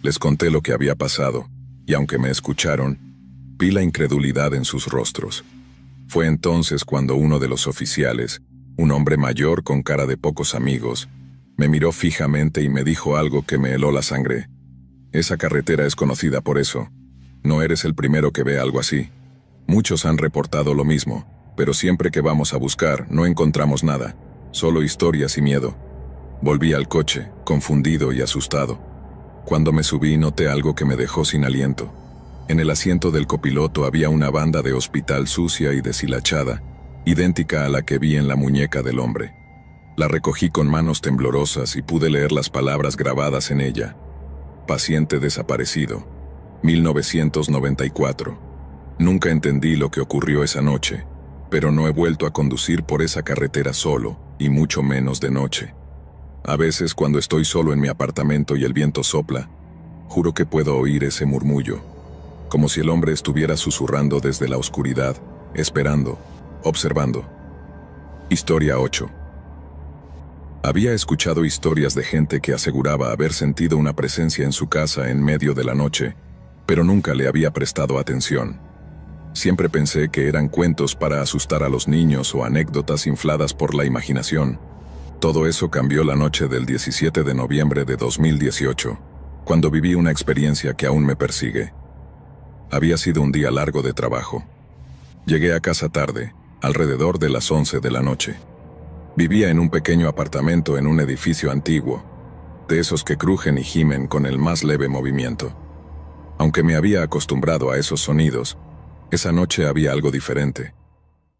Les conté lo que había pasado, y aunque me escucharon, vi la incredulidad en sus rostros. Fue entonces cuando uno de los oficiales, un hombre mayor con cara de pocos amigos, me miró fijamente y me dijo algo que me heló la sangre. Esa carretera es conocida por eso. No eres el primero que ve algo así. Muchos han reportado lo mismo, pero siempre que vamos a buscar no encontramos nada, solo historias y miedo. Volví al coche, confundido y asustado. Cuando me subí noté algo que me dejó sin aliento. En el asiento del copiloto había una banda de hospital sucia y deshilachada, idéntica a la que vi en la muñeca del hombre. La recogí con manos temblorosas y pude leer las palabras grabadas en ella. Paciente desaparecido, 1994. Nunca entendí lo que ocurrió esa noche, pero no he vuelto a conducir por esa carretera solo, y mucho menos de noche. A veces cuando estoy solo en mi apartamento y el viento sopla, juro que puedo oír ese murmullo, como si el hombre estuviera susurrando desde la oscuridad, esperando, observando. Historia 8. Había escuchado historias de gente que aseguraba haber sentido una presencia en su casa en medio de la noche, pero nunca le había prestado atención. Siempre pensé que eran cuentos para asustar a los niños o anécdotas infladas por la imaginación. Todo eso cambió la noche del 17 de noviembre de 2018, cuando viví una experiencia que aún me persigue. Había sido un día largo de trabajo. Llegué a casa tarde, alrededor de las 11 de la noche. Vivía en un pequeño apartamento en un edificio antiguo, de esos que crujen y gimen con el más leve movimiento. Aunque me había acostumbrado a esos sonidos, esa noche había algo diferente.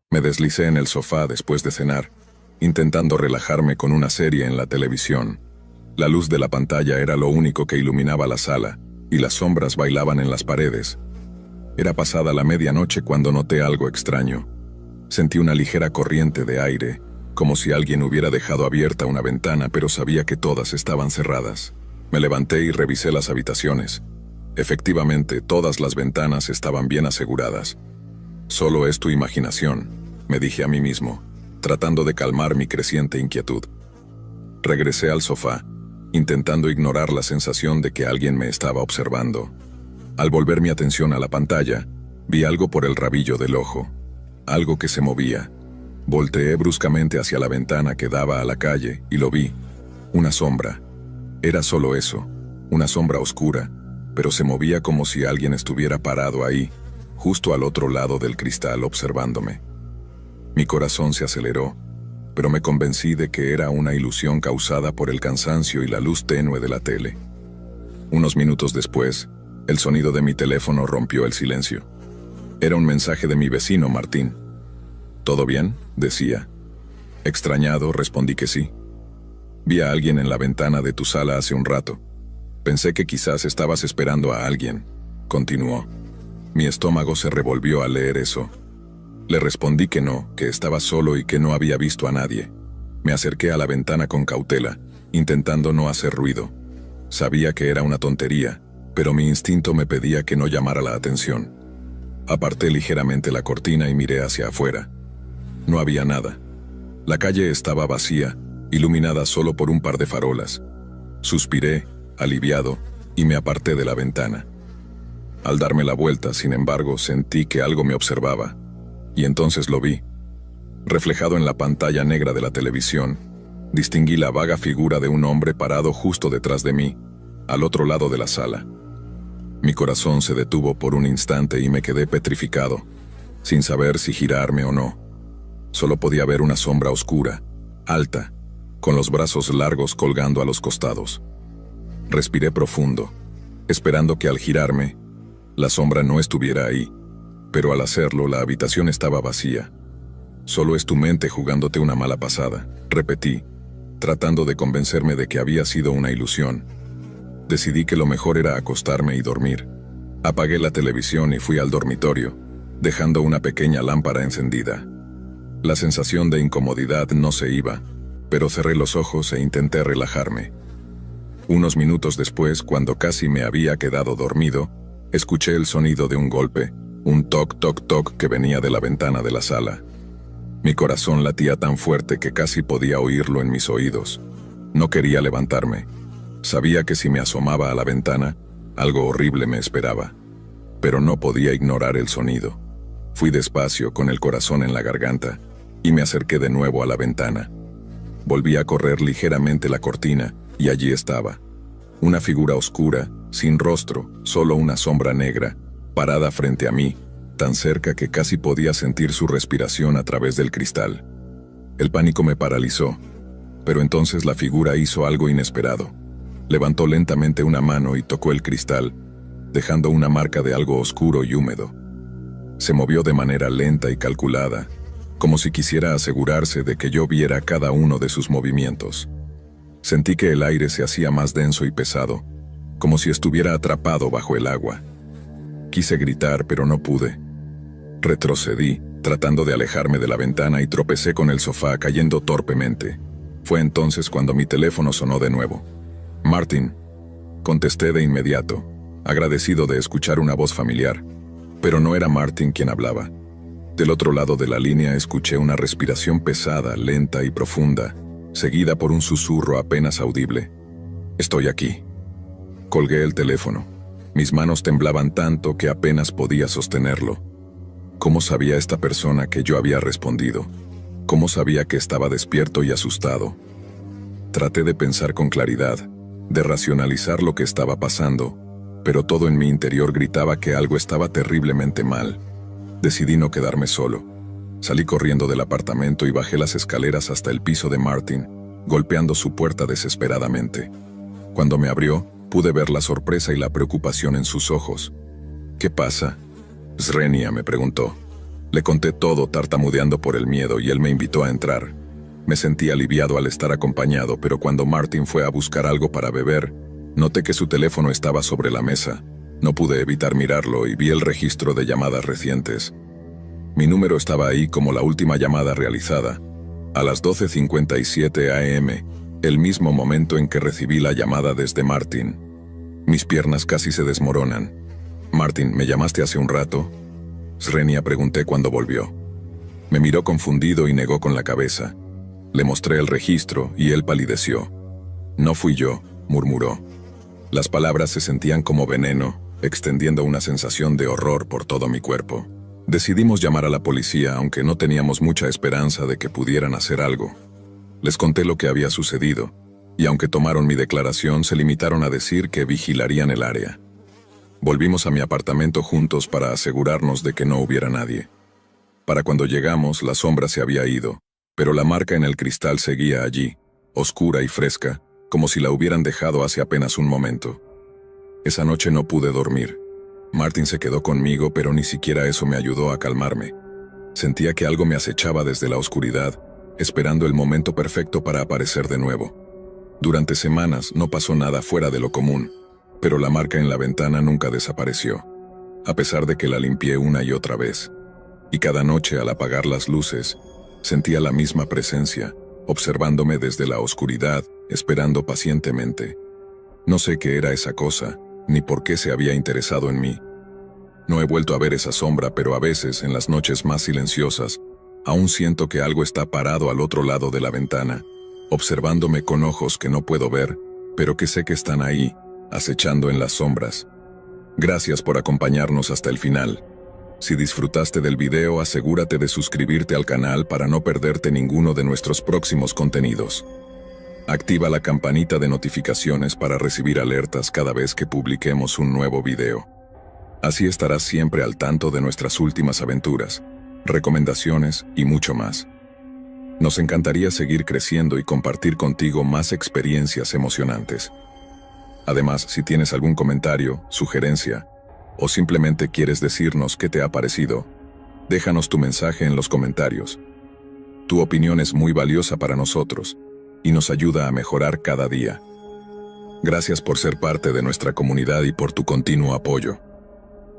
Me deslicé en el sofá después de cenar, intentando relajarme con una serie en la televisión. La luz de la pantalla era lo único que iluminaba la sala, y las sombras bailaban en las paredes. Era pasada la medianoche cuando noté algo extraño. Sentí una ligera corriente de aire, como si alguien hubiera dejado abierta una ventana, pero sabía que todas estaban cerradas. Me levanté y revisé las habitaciones. Efectivamente, todas las ventanas estaban bien aseguradas. Solo es tu imaginación, me dije a mí mismo, tratando de calmar mi creciente inquietud. Regresé al sofá, intentando ignorar la sensación de que alguien me estaba observando. Al volver mi atención a la pantalla, vi algo por el rabillo del ojo, algo que se movía. Volteé bruscamente hacia la ventana que daba a la calle y lo vi. Una sombra. Era solo eso, una sombra oscura, pero se movía como si alguien estuviera parado ahí, justo al otro lado del cristal observándome. Mi corazón se aceleró, pero me convencí de que era una ilusión causada por el cansancio y la luz tenue de la tele. Unos minutos después, el sonido de mi teléfono rompió el silencio. Era un mensaje de mi vecino Martín. ¿Todo bien?, decía. Extrañado, respondí que sí. Vi a alguien en la ventana de tu sala hace un rato. Pensé que quizás estabas esperando a alguien, continuó. Mi estómago se revolvió al leer eso. Le respondí que no, que estaba solo y que no había visto a nadie. Me acerqué a la ventana con cautela, intentando no hacer ruido. Sabía que era una tontería, pero mi instinto me pedía que no llamara la atención. Aparté ligeramente la cortina y miré hacia afuera. No había nada. La calle estaba vacía, iluminada solo por un par de farolas. Suspiré, aliviado, y me aparté de la ventana. Al darme la vuelta, sin embargo, sentí que algo me observaba, y entonces lo vi. Reflejado en la pantalla negra de la televisión, distinguí la vaga figura de un hombre parado justo detrás de mí, al otro lado de la sala. Mi corazón se detuvo por un instante y me quedé petrificado, sin saber si girarme o no. Solo podía ver una sombra oscura, alta, con los brazos largos colgando a los costados. Respiré profundo, esperando que al girarme, la sombra no estuviera ahí, pero al hacerlo la habitación estaba vacía. Solo es tu mente jugándote una mala pasada, repetí, tratando de convencerme de que había sido una ilusión. Decidí que lo mejor era acostarme y dormir. Apagué la televisión y fui al dormitorio, dejando una pequeña lámpara encendida. La sensación de incomodidad no se iba, pero cerré los ojos e intenté relajarme. Unos minutos después, cuando casi me había quedado dormido, escuché el sonido de un golpe, un toc toc toc que venía de la ventana de la sala. Mi corazón latía tan fuerte que casi podía oírlo en mis oídos. No quería levantarme. Sabía que si me asomaba a la ventana, algo horrible me esperaba, pero no podía ignorar el sonido. Fui despacio, con el corazón en la garganta, y me acerqué de nuevo a la ventana. Volví a correr ligeramente la cortina, y allí estaba. Una figura oscura, sin rostro, solo una sombra negra, parada frente a mí, tan cerca que casi podía sentir su respiración a través del cristal. El pánico me paralizó, pero entonces la figura hizo algo inesperado. Levantó lentamente una mano y tocó el cristal, dejando una marca de algo oscuro y húmedo. Se movió de manera lenta y calculada, como si quisiera asegurarse de que yo viera cada uno de sus movimientos. Sentí que el aire se hacía más denso y pesado, como si estuviera atrapado bajo el agua. Quise gritar, pero no pude. Retrocedí, tratando de alejarme de la ventana, y tropecé con el sofá, cayendo torpemente. Fue entonces cuando mi teléfono sonó de nuevo. «Martin», contesté de inmediato, agradecido de escuchar una voz familiar. Pero no era Martin quien hablaba. Del otro lado de la línea escuché una respiración pesada, lenta y profunda, seguida por un susurro apenas audible. «Estoy aquí». Colgué el teléfono. Mis manos temblaban tanto que apenas podía sostenerlo. ¿Cómo sabía esta persona que yo había respondido? ¿Cómo sabía que estaba despierto y asustado? Traté de pensar con claridad, de racionalizar lo que estaba pasando, pero todo en mi interior gritaba que algo estaba terriblemente mal. Decidí no quedarme solo. Salí corriendo del apartamento y bajé las escaleras hasta el piso de Martin, golpeando su puerta desesperadamente. Cuando me abrió, pude ver la sorpresa y la preocupación en sus ojos. «¿Qué pasa?» «Srenia», me preguntó. Le conté todo, tartamudeando por el miedo, y él me invitó a entrar. Me sentí aliviado al estar acompañado, pero cuando Martin fue a buscar algo para beber, noté que su teléfono estaba sobre la mesa. No pude evitar mirarlo y vi el registro de llamadas recientes. Mi número estaba ahí como la última llamada realizada, a las 12:57 am, el mismo momento en que recibí la llamada desde Martin. Mis piernas casi se desmoronan. «Martin, ¿me llamaste hace un rato?» «Srenia», pregunté cuando volvió. Me miró confundido y negó con la cabeza. Le mostré el registro y él palideció. «No fui yo», murmuró. Las palabras se sentían como veneno, extendiendo una sensación de horror por todo mi cuerpo. Decidimos llamar a la policía, aunque no teníamos mucha esperanza de que pudieran hacer algo. Les conté lo que había sucedido, y aunque tomaron mi declaración, se limitaron a decir que vigilarían el área. Volvimos a mi apartamento juntos para asegurarnos de que no hubiera nadie. Para cuando llegamos, la sombra se había ido, pero la marca en el cristal seguía allí, oscura y fresca, como si la hubieran dejado hace apenas un momento. Esa noche no pude dormir. Martin se quedó conmigo, pero ni siquiera eso me ayudó a calmarme. Sentía que algo me acechaba desde la oscuridad, esperando el momento perfecto para aparecer de nuevo. Durante semanas no pasó nada fuera de lo común, pero la marca en la ventana nunca desapareció, a pesar de que la limpié una y otra vez. Y cada noche, al apagar las luces, sentía la misma presencia, observándome desde la oscuridad, esperando pacientemente. No sé qué era esa cosa, ni por qué se había interesado en mí. No he vuelto a ver esa sombra, pero a veces, en las noches más silenciosas, aún siento que algo está parado al otro lado de la ventana, observándome con ojos que no puedo ver, pero que sé que están ahí, acechando en las sombras. Gracias por acompañarnos hasta el final. Si disfrutaste del video, asegúrate de suscribirte al canal para no perderte ninguno de nuestros próximos contenidos. Activa la campanita de notificaciones para recibir alertas cada vez que publiquemos un nuevo video. Así estarás siempre al tanto de nuestras últimas aventuras, recomendaciones y mucho más. Nos encantaría seguir creciendo y compartir contigo más experiencias emocionantes. Además, si tienes algún comentario, sugerencia, o simplemente quieres decirnos qué te ha parecido, déjanos tu mensaje en los comentarios. Tu opinión es muy valiosa para nosotros y nos ayuda a mejorar cada día. Gracias por ser parte de nuestra comunidad y por tu continuo apoyo.